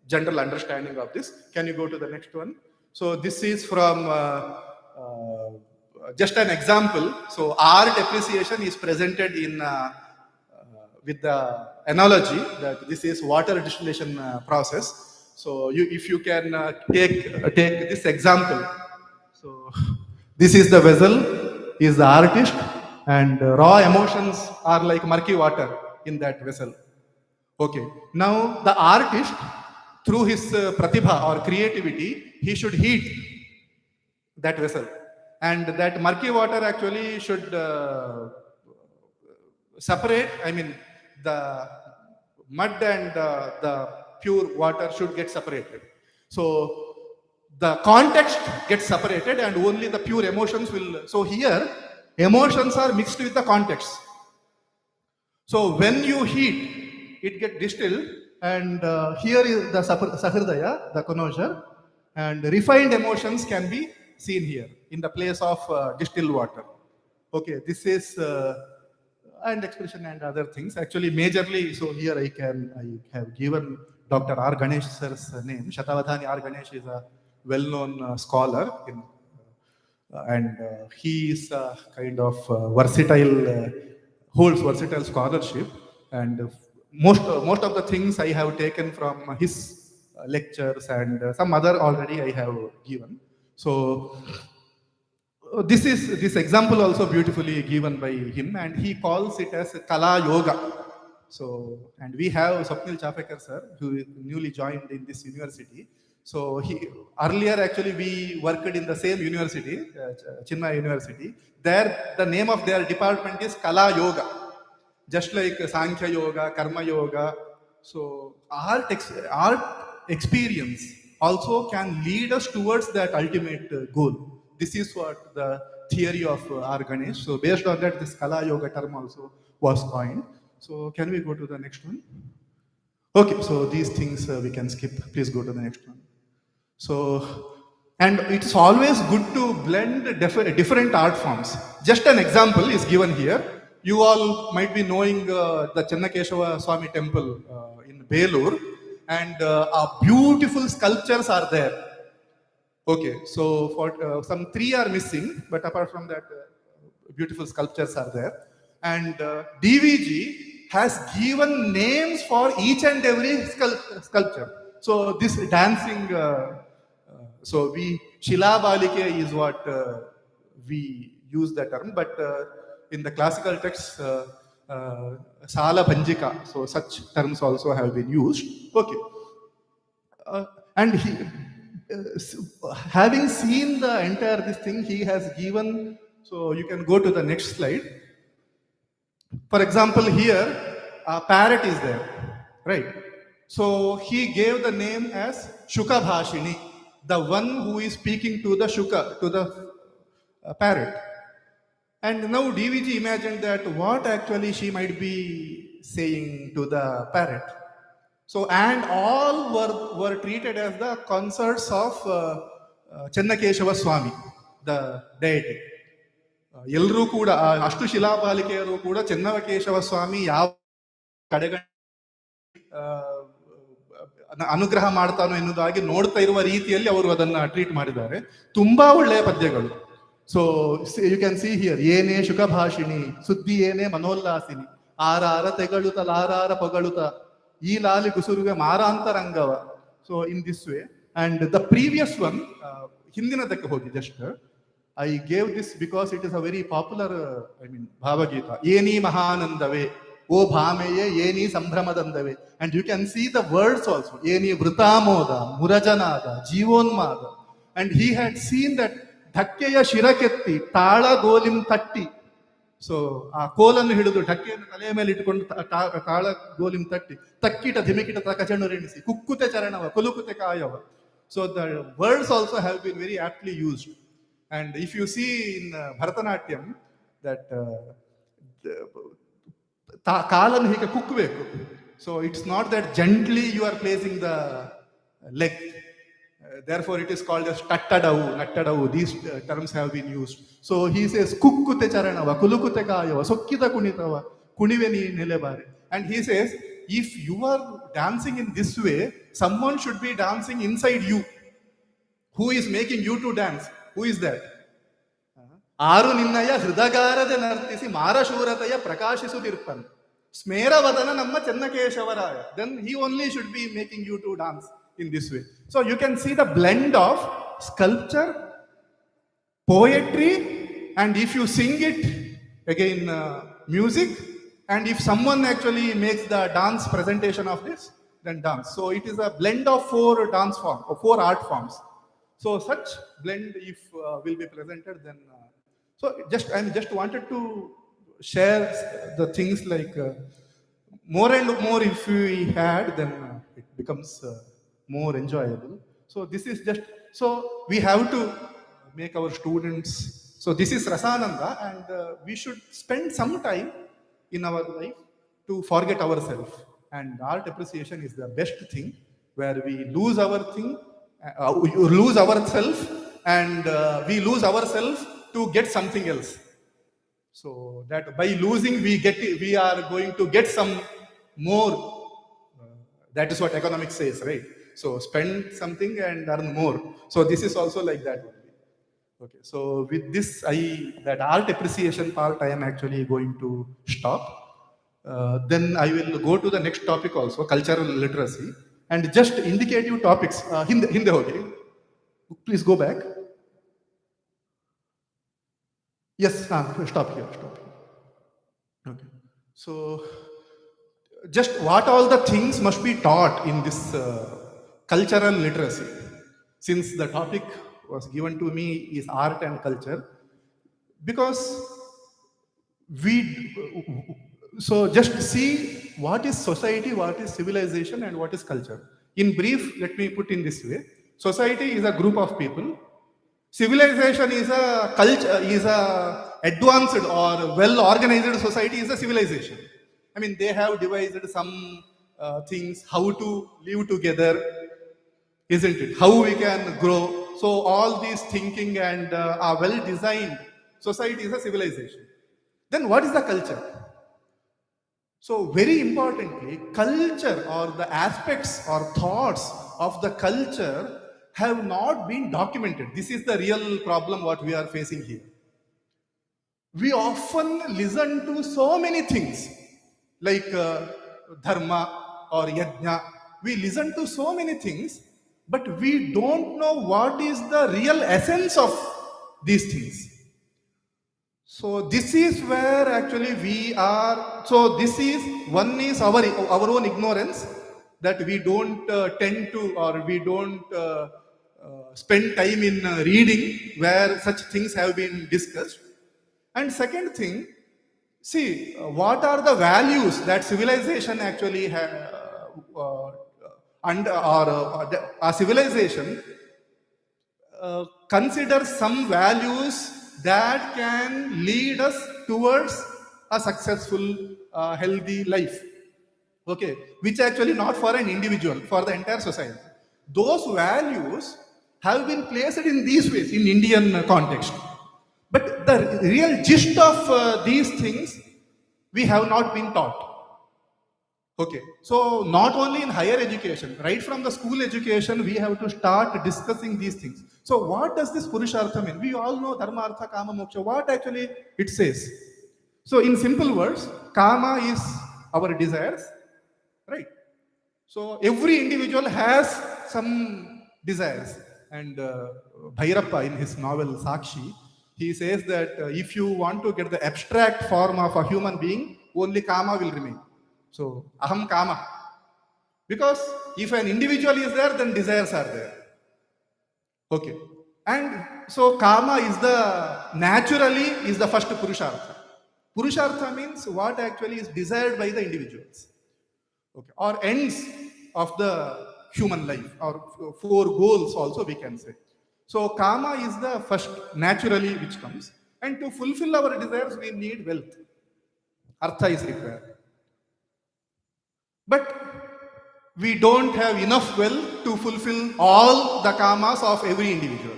general understanding of this. Can you go to the next one? So this is from just an example. So art appreciation is presented in with the analogy that this is water distillation process. So if you can take this example. So this is the vessel, is the artist, and raw emotions are like murky water in that vessel. Okay. Now the artist, through his pratibha or creativity, he should heat that vessel, and that murky water actually should separate. I mean, the mud and the pure water should get separated. So the context gets separated, and only the pure emotions will. So here, emotions are mixed with the context. So when you heat, it gets distilled, and here is the sahridaya, the connoisseur, and refined emotions can be seen here in the place of distilled water. Okay, this is and expression and other things. Actually, majorly, so here I have given Dr. R. Ganesh sir's name. Shatavadhani R. Ganesh is a well-known scholar in, and he is a kind of versatile. Holds versatile scholarship, and most of the things I have taken from his lectures, and some other already I have given. So This example also beautifully given by him, and he calls it as Kala Yoga. So, and we have Swapnil Chapekar sir, who is newly joined in this university. So he earlier actually we worked in the same university, Chinmaya University. There, the name of their department is Kala Yoga, just like Sankhya Yoga, Karma Yoga. So art experience also can lead us towards that ultimate goal. This is what the theory of R. Ganesh. So based on that, this Kala Yoga term also was coined. So can we go to the next one? Okay, so these things we can skip. Please go to the next one. So, and it's always good to blend different art forms. Just an example is given here. You all might be knowing the Chennakeshava Swami temple in Belur, and beautiful sculptures are there. Okay, so for some three are missing, but apart from that, beautiful sculptures are there. And DVG has given names for each and every sculpture. So this dancing, so we Shila Balike is what we use the term, but in the classical texts, Sala Panjika, so such terms also have been used. Okay, and he, having seen the entire this thing, he has given. So you can go to the next slide. For example, here a parrot is there, right? So he gave the name as Shuka Bhashini, the one who is speaking to the Shuka, to the parrot. And now DVG imagined that what actually she might be saying to the parrot. So, and all were treated as the consorts of Chennakeshava Swami, the deity. ಎಲ್ಲರೂ ಕೂಡ ಅಷ್ಟು ಶಿಲಾಬಾಲಿಕೆಯರು ಕೂಡ ಚೆನ್ನಕೇಶವ ಸ್ವಾಮಿ ಯಾವ ಕಡೆಗಡೆ ಅನುಗ್ರಹ ಮಾಡ್ತಾನೋ ಎನ್ನುವುದಾಗಿ ನೋಡ್ತಾ ಇರುವ ರೀತಿಯಲ್ಲಿ ಅವರು ಅದನ್ನ ಟ್ರೀಟ್ ಮಾಡಿದ್ದಾರೆ. ತುಂಬಾ ಒಳ್ಳೆಯ ಪದ್ಯಗಳು. So you can see here, ಏನೇ ಶುಕಭಾಷಿಣಿ, ಸುದ್ದಿ ಏನೇ ಮನೋಲ್ಲಾಸಿನಿ, ಆರಾರ ತೆಗಳುತ ಲಾರಾರ ಪೊಗಳುತ, ಈ ಲಾಲಿ ಕುಸುರುವೆ ಮಾರಾಂತರಂಗವ. So in this way. And the previous one, ಹಿಂದಿನದಕ್ಕೆ ಹೋಗಿ just I gave this because it is a very popular, Bhavagita. Yeni Mahanandave, O Bhameye, Yeni Sambhramadandave. And you can see the words also. Yeni Vritamoda, Murajanada, Jivonmada. And he had seen that Dhakkeya Shiraketti, Tala Golim Tatti. So, Kolan Hidu, Dhakke, Kalemel itkond Tala Golim Tatti, Takkita, Dhimikita, Takachanu Renisi, Kukkute Charanava, Kulukute Kayava. So the words also have been very aptly used. And if you see in Bharatanatyam that Kalan hika kukveku. So it's not that gently you are placing the leg. Therefore it is called as tattadavu, nattadavu. These terms have been used. So he says kukkute charanava, kulukute kayava, sokkita kunitava, kuniveni nilebare. And he says, if you are dancing in this way, someone should be dancing inside you. Who is making you to dance? Who is that? Aru ninnaya hridagarade nartisi marashurataya prakashisutirpan. Smeravadana namma Chennakeshavaraya. Then he only should be making you to dance in this way. So you can see the blend of sculpture, poetry, and if you sing it, again music, and if someone actually makes the dance presentation of this, then dance. So it is a blend of four dance forms, or four art forms. So such blend, if will be presented, then so I just wanted to share the things like more and more. If we had, then it becomes more enjoyable. So this is just so we have to make our students. So this is Rasananda, and we should spend some time in our life to forget ourselves. And art appreciation is the best thing, where we lose our thing. Lose ourselves, and we lose ourselves to get something else. So that by losing we are going to get some more. That is what economics says, right? So spend something and earn more. So this is also like that. Okay. So with this, that art appreciation part, I am actually going to stop. Then I will go to the next topic also, cultural literacy. And just indicative topics. Hinde hogi. Please go back. Yes, stop here, stop here. Okay. So, just what all the things must be taught in this cultural literacy? Since the topic was given to me is art and culture, because we so just see what is society, what is civilization, and what is culture. In brief, let me put in this way: society is a group of people. Civilization is a culture, is a advanced or well organized society is a civilization. I mean, they have devised some things how to live together, isn't it? How we can grow. So all these thinking and are well designed. Society is a civilization. Then what is the culture? So very importantly, culture or the aspects or thoughts of the culture have not been documented. This is the real problem what we are facing here. We often listen to so many things like dharma or yajna. We listen to so many things, but we don't know what is the real essence of these things. So this is where actually we are. So this is one is our own ignorance, that we don't tend to, or we don't spend time in reading where such things have been discussed. And second thing, see what are the values that civilization actually our civilization consider some values that can lead us towards a successful, healthy life. Okay, which actually not for an individual, for the entire society. Those values have been placed in these ways in Indian context. But the real gist of these things we have not been taught. Okay, so not only in higher education, right from the school education, we have to start discussing these things. So, what does this Purushartha mean? We all know Dharma, Artha, Kama, Moksha. What actually it says? So, in simple words, Kama is our desires, right? So, every individual has some desires. And Bhairappa, in his novel Sakshi, he says that if you want to get the abstract form of a human being, only Kama will remain. So, aham kama. Because if an individual is there, then desires are there. Okay. And so, kama is naturally is the first Purushartha. Purushartha means what actually is desired by the individuals. Okay. Or ends of the human life, or four goals also we can say. So, kama is the first naturally which comes. And to fulfill our desires, we need wealth. Artha is required. But we don't have enough wealth to fulfill all the kamas of every individual.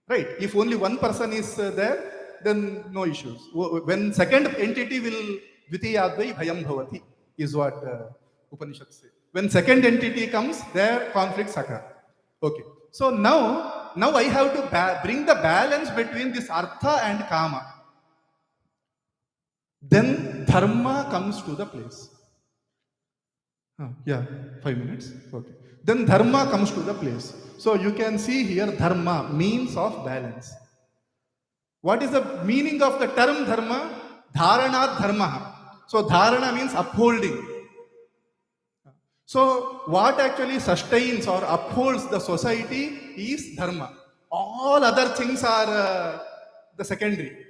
Right? If only one person is there, then no issues. When second entity will Dvitiyadvai Bhayam Bhavati is what Upanishad says. When second entity comes, there conflicts occur. Okay. So now I have to bring the balance between this Artha and Kama. Then Dharma comes to the place. Yeah, 5 minutes. Okay. Then dharma comes to the place. So you can see here dharma, means of balance. What is the meaning of the term dharma? Dharana dharma. So dharana means upholding. So what actually sustains or upholds the society is dharma. All other things are the secondary.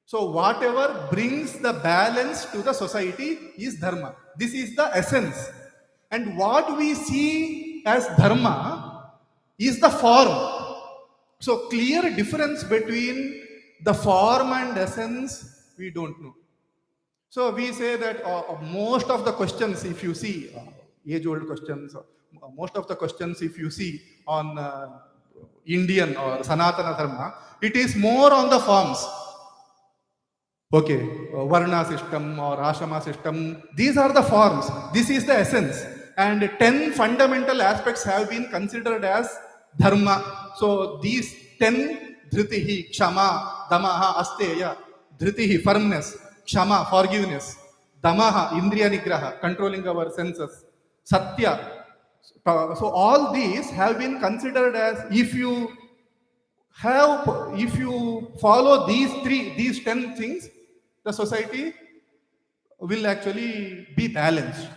So whatever brings the balance to the society is dharma. This is the essence. And what we see as dharma is the form. So clear difference between the form and essence we don't know. So we say that most of the questions, if you see, age-old questions, most of the questions if you see on Indian or Sanatana Dharma, it is more on the forms. Okay, Varna system or Ashrama system, these are the forms. This is the essence. And 10 fundamental aspects have been considered as dharma. So these 10, dhritihi, kshama, damaha, asteya, dhritihi, firmness, kshama, forgiveness, damaha, indriya nigraha, controlling our senses, satya. So all these have been considered as, if you if you follow these 10 things, the society will actually be balanced.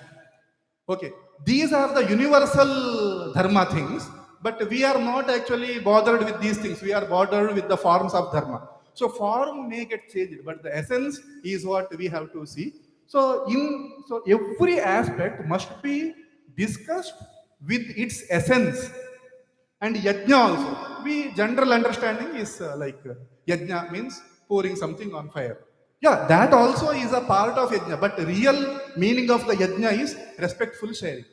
Okay, these are the universal dharma things, but we are not actually bothered with these things. We are bothered with the forms of dharma. So form may get changed, but the essence is what we have to see. So every aspect must be discussed with its essence. And yajna also, we general understanding is yajna means pouring something on fire. Yeah, that also is a part of yajna, but real meaning of the yajna is respectful sharing.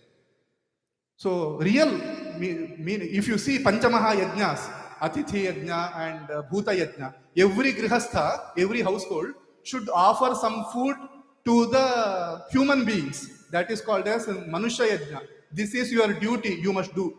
So real meaning, if you see Panchamaha yajnas, Atithi yajna and Bhuta yajna, every grihastha, every household should offer some food to the human beings. That is called as Manusha yajna. This is your duty, you must do.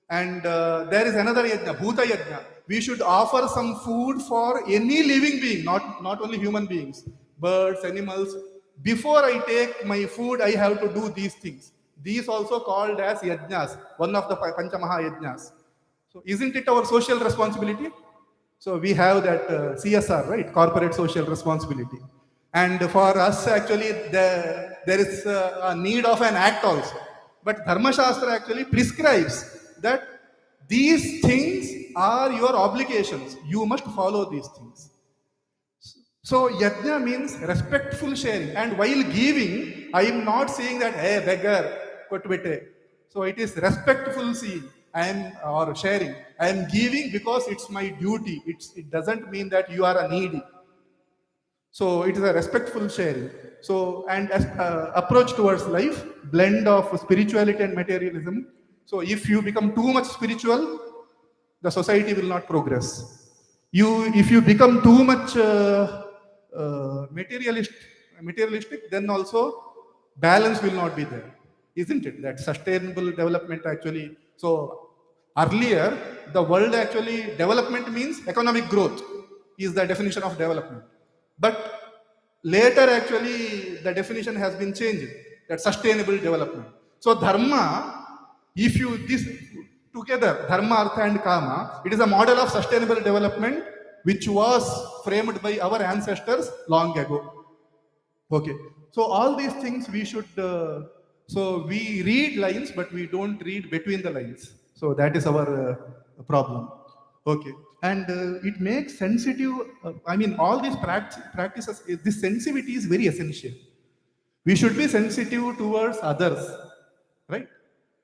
And there is another yajna, Bhuta yajna. We should offer some food for any living being, not only human beings, birds, animals. Before I take my food, I have to do these things. These also called as yajnas, one of the Panchamaha yajnas. So isn't it our social responsibility? So we have that CSR, right? Corporate social responsibility. And for us, actually, there is a need of an act also. But Dharma Shastra actually prescribes that these things are your obligations. You must follow these things. So yajna means respectful sharing. And while giving, I am not saying that, hey, beggar, kotbete. So it is respectful seeing. Or sharing. I am giving because it's my duty. It doesn't mean that you are a needy. So it is a respectful sharing. So, and as approach towards life, blend of spirituality and materialism. So if you become too much spiritual, the society will not progress. If you become too much materialistic, then also balance will not be there, isn't it? That sustainable development actually. So earlier, the world actually, development means economic growth is the definition of development. But later actually the definition has been changed, that sustainable development. So dharma, if you this together, dharma, artha and kama, it is a model of sustainable development which was framed by our ancestors long ago. Okay, so all these things we should, so we read lines, but we don't read between the lines. So that is our problem. Okay, and it makes sensitive, all these practices, this sensitivity is very essential. We should be sensitive towards others, right?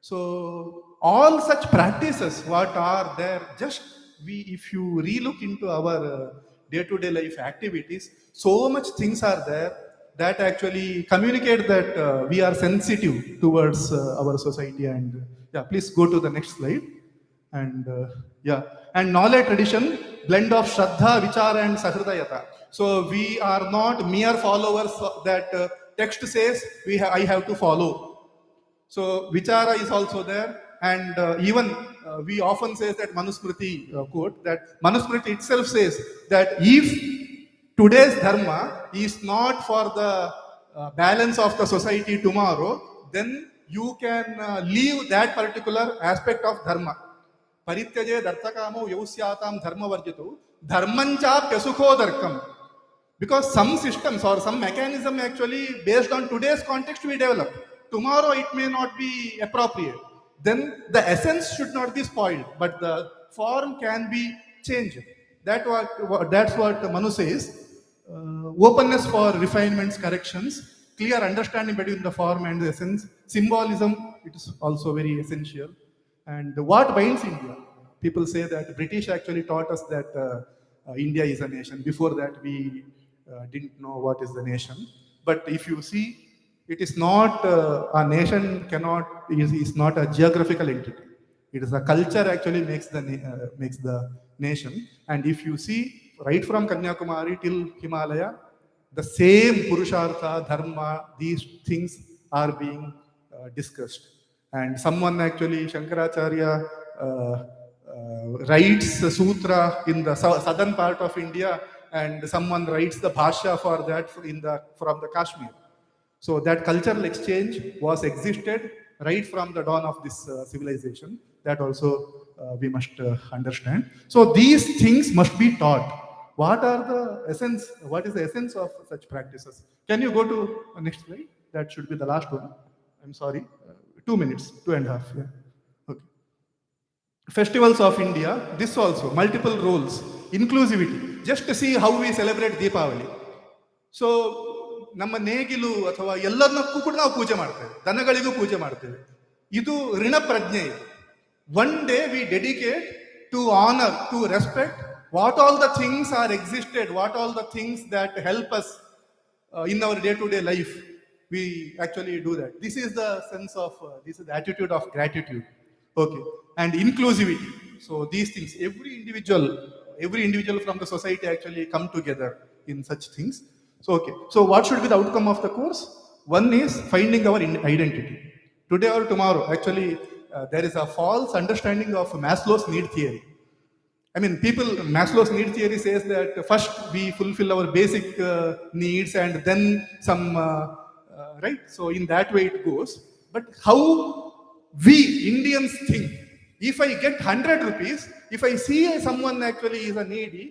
So all such practices, what are there, just if you relook into our day-to-day life activities, so much things are there that actually communicate that we are sensitive towards our society. And yeah, please go to the next slide. And and knowledge tradition, blend of Shraddha, Vichara and Sahridayata. So we are not mere followers that text says I have to follow. So Vichara is also there, and even we often say that Manusmriti quote, that Manusmriti itself says that if today's dharma is not for the balance of the society tomorrow, then you can leave that particular aspect of dharma. Parityaje darthakamo yausyatam dharma varjito dharmancha pyasukho darkam. Because some systems or some mechanism actually based on today's context we develop. Tomorrow it may not be appropriate. Then the essence should not be spoiled, but the form can be changed. That's what Manu says. Openness for refinements, corrections, clear understanding between the form and the essence, symbolism, it is also very essential. And what binds India? People say that British actually taught us that India is a nation. Before that, we didn't know what is the nation. But if you see, it is not a nation is not a geographical entity. It is a culture actually makes the nation. And if you see, right from Kanyakumari till Himalaya, the same Purushartha, Dharma, these things are being discussed. And someone actually, Shankaracharya, writes the sutra in the southern part of India, and someone writes the bhashya for that from the Kashmir. So that cultural exchange was existed right from the dawn of this civilization. That also we must understand. So these things must be taught. What are the essence? What is the essence of such practices? Can you go to next slide? That should be the last one. I'm sorry. 2 minutes, 2.5. Yeah. Okay. Festivals of India, this also, multiple roles, inclusivity. Just to see how we celebrate Deepavali. So ನಮ್ಮ ನೇಗಿಲು ಅಥವಾ ಎಲ್ಲದಕ್ಕೂ ಕೂಡ ನಾವು ಪೂಜೆ ಮಾಡ್ತೇವೆ, ದನಗಳಿಗೂ ಪೂಜೆ ಮಾಡ್ತೇವೆ. ಇದು ಋಣ ಪ್ರಜ್ಞೆ. One day we dedicate to honour, to respect what all the things are existed, what all the things that help us in our day-to-day life. We actually do that. This is the sense of, this is the attitude of gratitude. Okay. And inclusivity. So these things, every individual from the society actually come together in such things. So, okay. So what should be the outcome of the course? One is finding our identity. Today or tomorrow, actually, there is a false understanding of Maslow's need theory. I mean, Maslow's need theory says that first we fulfill our basic needs and then some, right? So in that way it goes. But how we Indians think, if I get 100 rupees, if I see someone actually is a needy,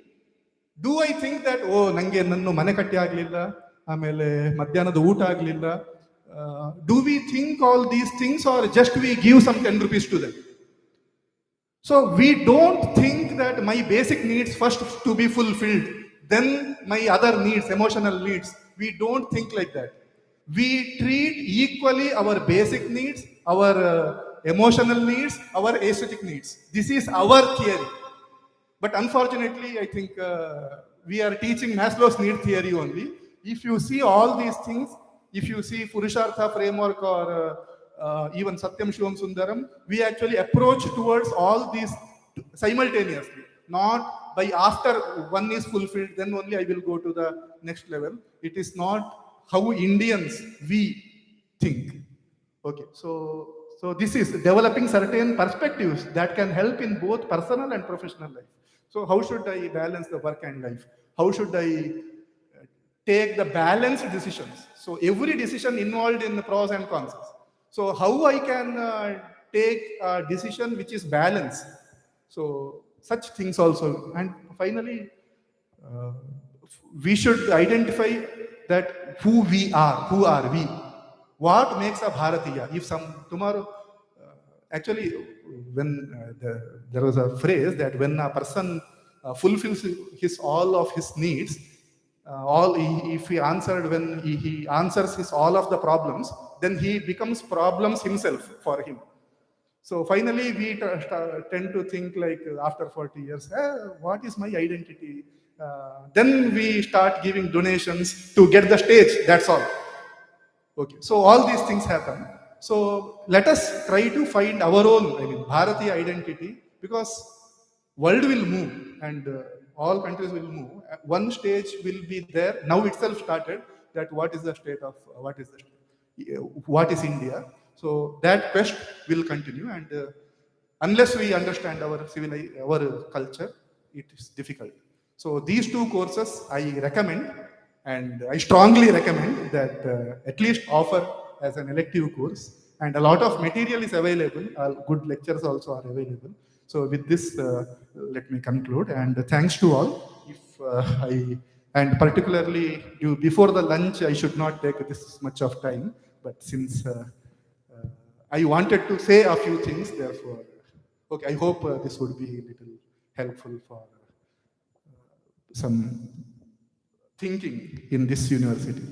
do I think that, oh, nange nannu mane katti aglilla, amele madhyanada oota aglilla? Do we think all these things, or just we give some 10 rupees to them? So we don't think that my basic needs first to be fulfilled, then my other needs, emotional needs. We don't think like that. We treat equally our basic needs, our emotional needs, our aesthetic needs. This is our theory. But unfortunately, I think we are teaching Maslow's need theory only. If you see all these things, if you see Purushartha framework or even Satyam Shivam Sundaram, we actually approach towards all these simultaneously, not by after one is fulfilled, then only I will go to the next level. It is not how Indians we think. Okay, so this is developing certain perspectives that can help in both personal and professional life. So how should I balance the work and life? How should I take the balanced decisions? So every decision involved in the pros and cons. So how I can take a decision which is balanced? So such things also. And finally, we should identify that who we are, who are we? What makes a Bharatiya? If some tomorrow, actually, when there was a phrase that when a person fulfills all of his needs, if he answered, when he answers all of the problems, then he becomes problems himself for him. So finally, we tend to think like after 40 years, what is my identity? Then we start giving donations to get the stage, that's all. Okay, so all these things happen. So let us try to find our own, Bharatiya identity, because world will move and all countries will move. One stage will be there. Now itself started that what is the state of, what is India? So that quest will continue, and unless we understand our culture, it is difficult. So these two courses I recommend, and I strongly recommend that at least offer as an elective course, and a lot of material is available. Good lectures also are available. So with this, let me conclude, and thanks to all. If and particularly before the lunch, I should not take this much of time, but since I wanted to say a few things, therefore, okay, I hope this would be a little helpful for some thinking in this university.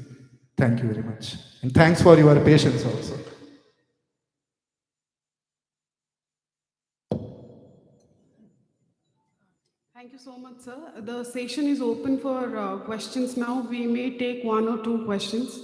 Thank you very much. And thanks for your patience also. Thank you so much, sir. The session is open for questions now. We may take 1 or 2 questions.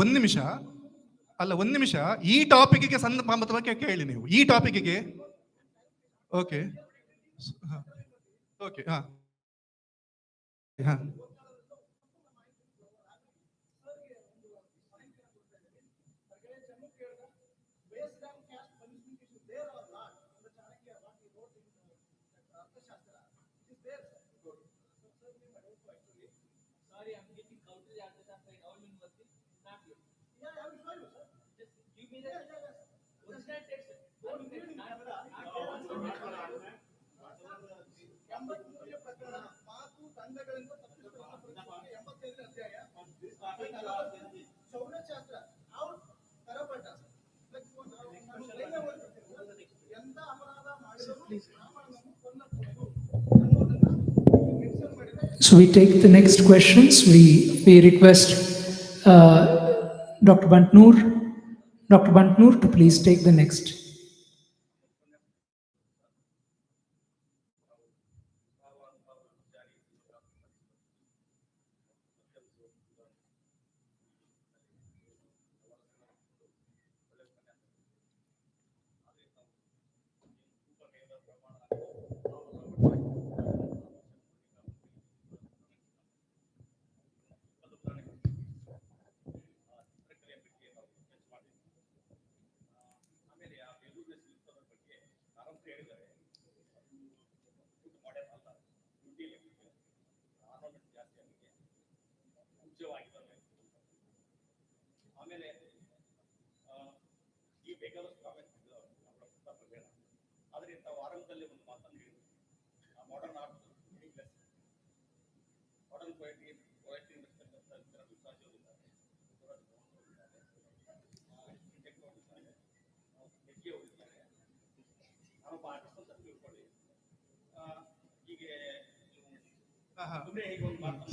ಒಂದು ನಿಮಿಷ ಈ ಟಾಪಿಕ್ಗೆ ಸಂಬಂಧಪಟ್ಟ ಕೇಳಿ ನೀವು ಈ ಟಾಪಿಕ್ಗೆ. Okay, Okay. Huh. So we take the next questions. We request Dr. Bantnoor to please take the next.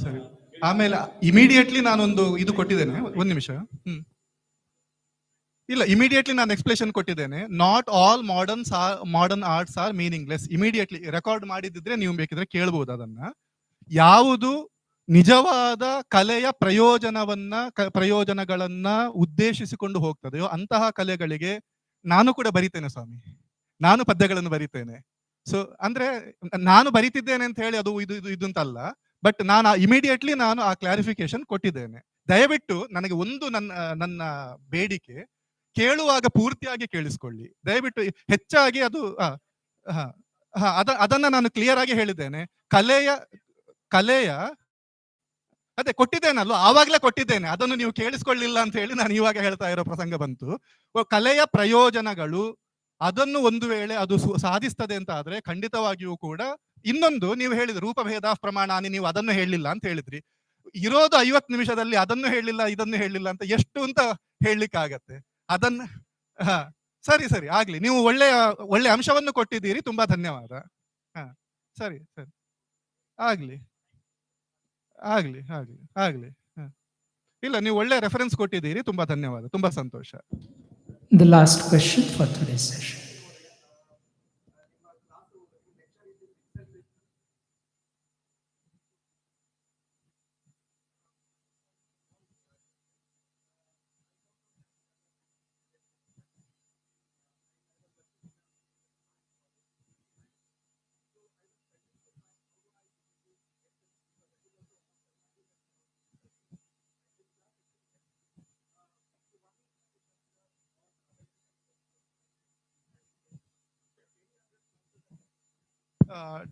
ಸರಿ. ಆಮೇಲೆ ಇಮಿಡಿಯೇಟ್ಲಿ ನಾನೊಂದು ಇದು ಕೊಟ್ಟಿದ್ದೇನೆ, ಒಂದ್ ನಿಮಿಷ. ಇಲ್ಲ, ಇಮಿಡಿಯೇಟ್ಲಿ ನಾನು ಎಕ್ಸ್ಪ್ಲೇಷನ್ ಕೊಟ್ಟಿದ್ದೇನೆ. Not all modern arts are meaningless. Immediately record ಮಾಡಿದ್ರೆ ನೀವು ಬೇಕಿದ್ರೆ ಕೇಳಬಹುದು ಅದನ್ನ. ಯಾವುದು ನಿಜವಾದ ಕಲೆಯ ಪ್ರಯೋಜನಗಳನ್ನ ಉದ್ದೇಶಿಸಿಕೊಂಡು ಹೋಗ್ತದೆಯೋ ಅಂತಹ ಕಲೆಗಳಿಗೆ ನಾನು ಕೂಡ ಬರಿತೇನೆ ಸ್ವಾಮಿ, ನಾನು ಪದ್ಯಗಳನ್ನು ಬರಿತೇನೆ. ಸೊ ಅಂದ್ರೆ ನಾನು ಬರಿತಿದ್ದೇನೆ ಅಂತ ಹೇಳಿ ಅದು ಇದು ಅಂತಲ್ಲ, ಬಟ್ ನಾನು ಇಮಿಡಿಯೇಟ್ಲಿ ನಾನು ಆ ಕ್ಲಾರಿಫಿಕೇಶನ್ ಕೊಟ್ಟಿದ್ದೇನೆ. ದಯವಿಟ್ಟು ನನಗೆ ಒಂದು ನನ್ನ ಬೇಡಿಕೆ, ಕೇಳುವಾಗ ಪೂರ್ತಿಯಾಗಿ ಕೇಳಿಸ್ಕೊಳ್ಳಿ ದಯವಿಟ್ಟು. ಹೆಚ್ಚಾಗಿ ಅದು ಅದನ್ನ ನಾನು ಕ್ಲಿಯರ್ ಆಗಿ ಹೇಳಿದ್ದೇನೆ. ಕಲೆಯ ಅದೇ ಕೊಟ್ಟಿದ್ದೇನಲ್ವ, ಆವಾಗ್ಲೇ ಕೊಟ್ಟಿದ್ದೇನೆ. ಅದನ್ನು ನೀವು ಕೇಳಿಸ್ಕೊಳ್ಳಿಲ್ಲ ಅಂತ ಹೇಳಿ ನಾನು ಇವಾಗ ಹೇಳ್ತಾ ಇರೋ ಪ್ರಸಂಗ ಬಂತು. ಕಲೆಯ ಪ್ರಯೋಜನಗಳು ಅದನ್ನು ಒಂದು ವೇಳೆ ಅದು ಸಾಧಿಸ್ತದೆ ಅಂತ ಆದ್ರೆ ಖಂಡಿತವಾಗಿಯೂ ಕೂಡ. ಇನ್ನೊಂದು, ನೀವು ಹೇಳಿದ್ರಿ ರೂಪಭೇದ ಪ್ರಮಾಣಾನಿ, ನೀವು ಅದನ್ನು ಹೇಳಿಲ್ಲ ಅಂತ ಹೇಳಿದ್ರಿ. ಇರೋದು 50 ನಿಮಿಷದಲ್ಲಿ ಅದನ್ನು ಹೇಳಿಲ್ಲ ಇದನ್ನು ಹೇಳಿಲ್ಲ ಅಂತ ಎಷ್ಟು ಅಂತ ಹೇಳಲಿಕ್ಕಾಗತ್ತೆ? ಅದನ್ನ ಸರಿ ಆಗ್ಲಿ, ನೀವು ಒಳ್ಳೆ ಅಂಶವನ್ನು ಕೊಟ್ಟಿದ್ದೀರಿ, ತುಂಬಾ ಧನ್ಯವಾದ. ಸರಿ ಆಗ್ಲಿ. ಇಲ್ಲ, ನೀವು ಒಳ್ಳೆ ರೆಫರೆನ್ಸ್ ಕೊಟ್ಟಿದ್ದೀರಿ, ತುಂಬಾ ಧನ್ಯವಾದ, ತುಂಬಾ ಸಂತೋಷ. The last question for today's session.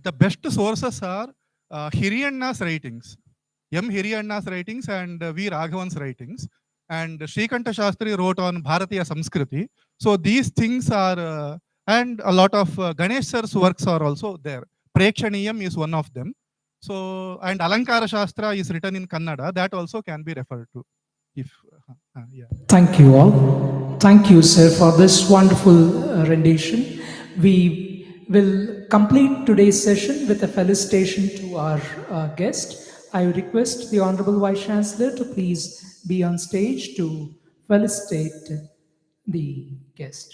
The best sources are Hiriyanna's writings, M. Hiriyanna's writings and V. Raghavan's writings, and Shrikanta Shastri wrote on Bharatiya Samskriti. So these things are, and a lot of Ganesh sir's works are also there. Prekshaniyam is one of them. So, and Alankara Shastra is written in Kannada, that also can be referred to. If yeah. Thank you all. Thank you, sir, for this wonderful rendition. We will complete today's session with a felicitation to our guest. I request the Honorable Vice Chancellor to please be on stage to felicitate the guest.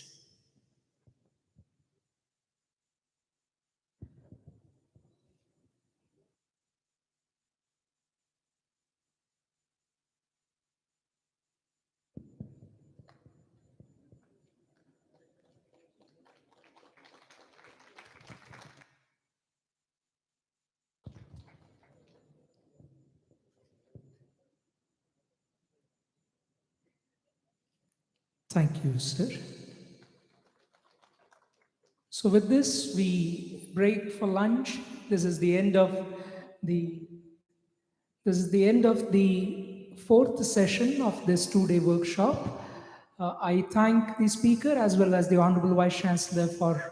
Thank you, sir. So with this, we break for lunch. This is the end of the fourth session of this two-day workshop. I thank the speaker as well as the Honorable Vice Chancellor for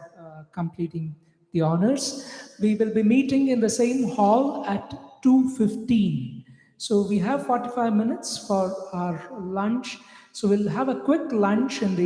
completing the honors. We will be meeting in the same hall at 2:15. So we have 45 minutes for our lunch. So we'll have a quick lunch in the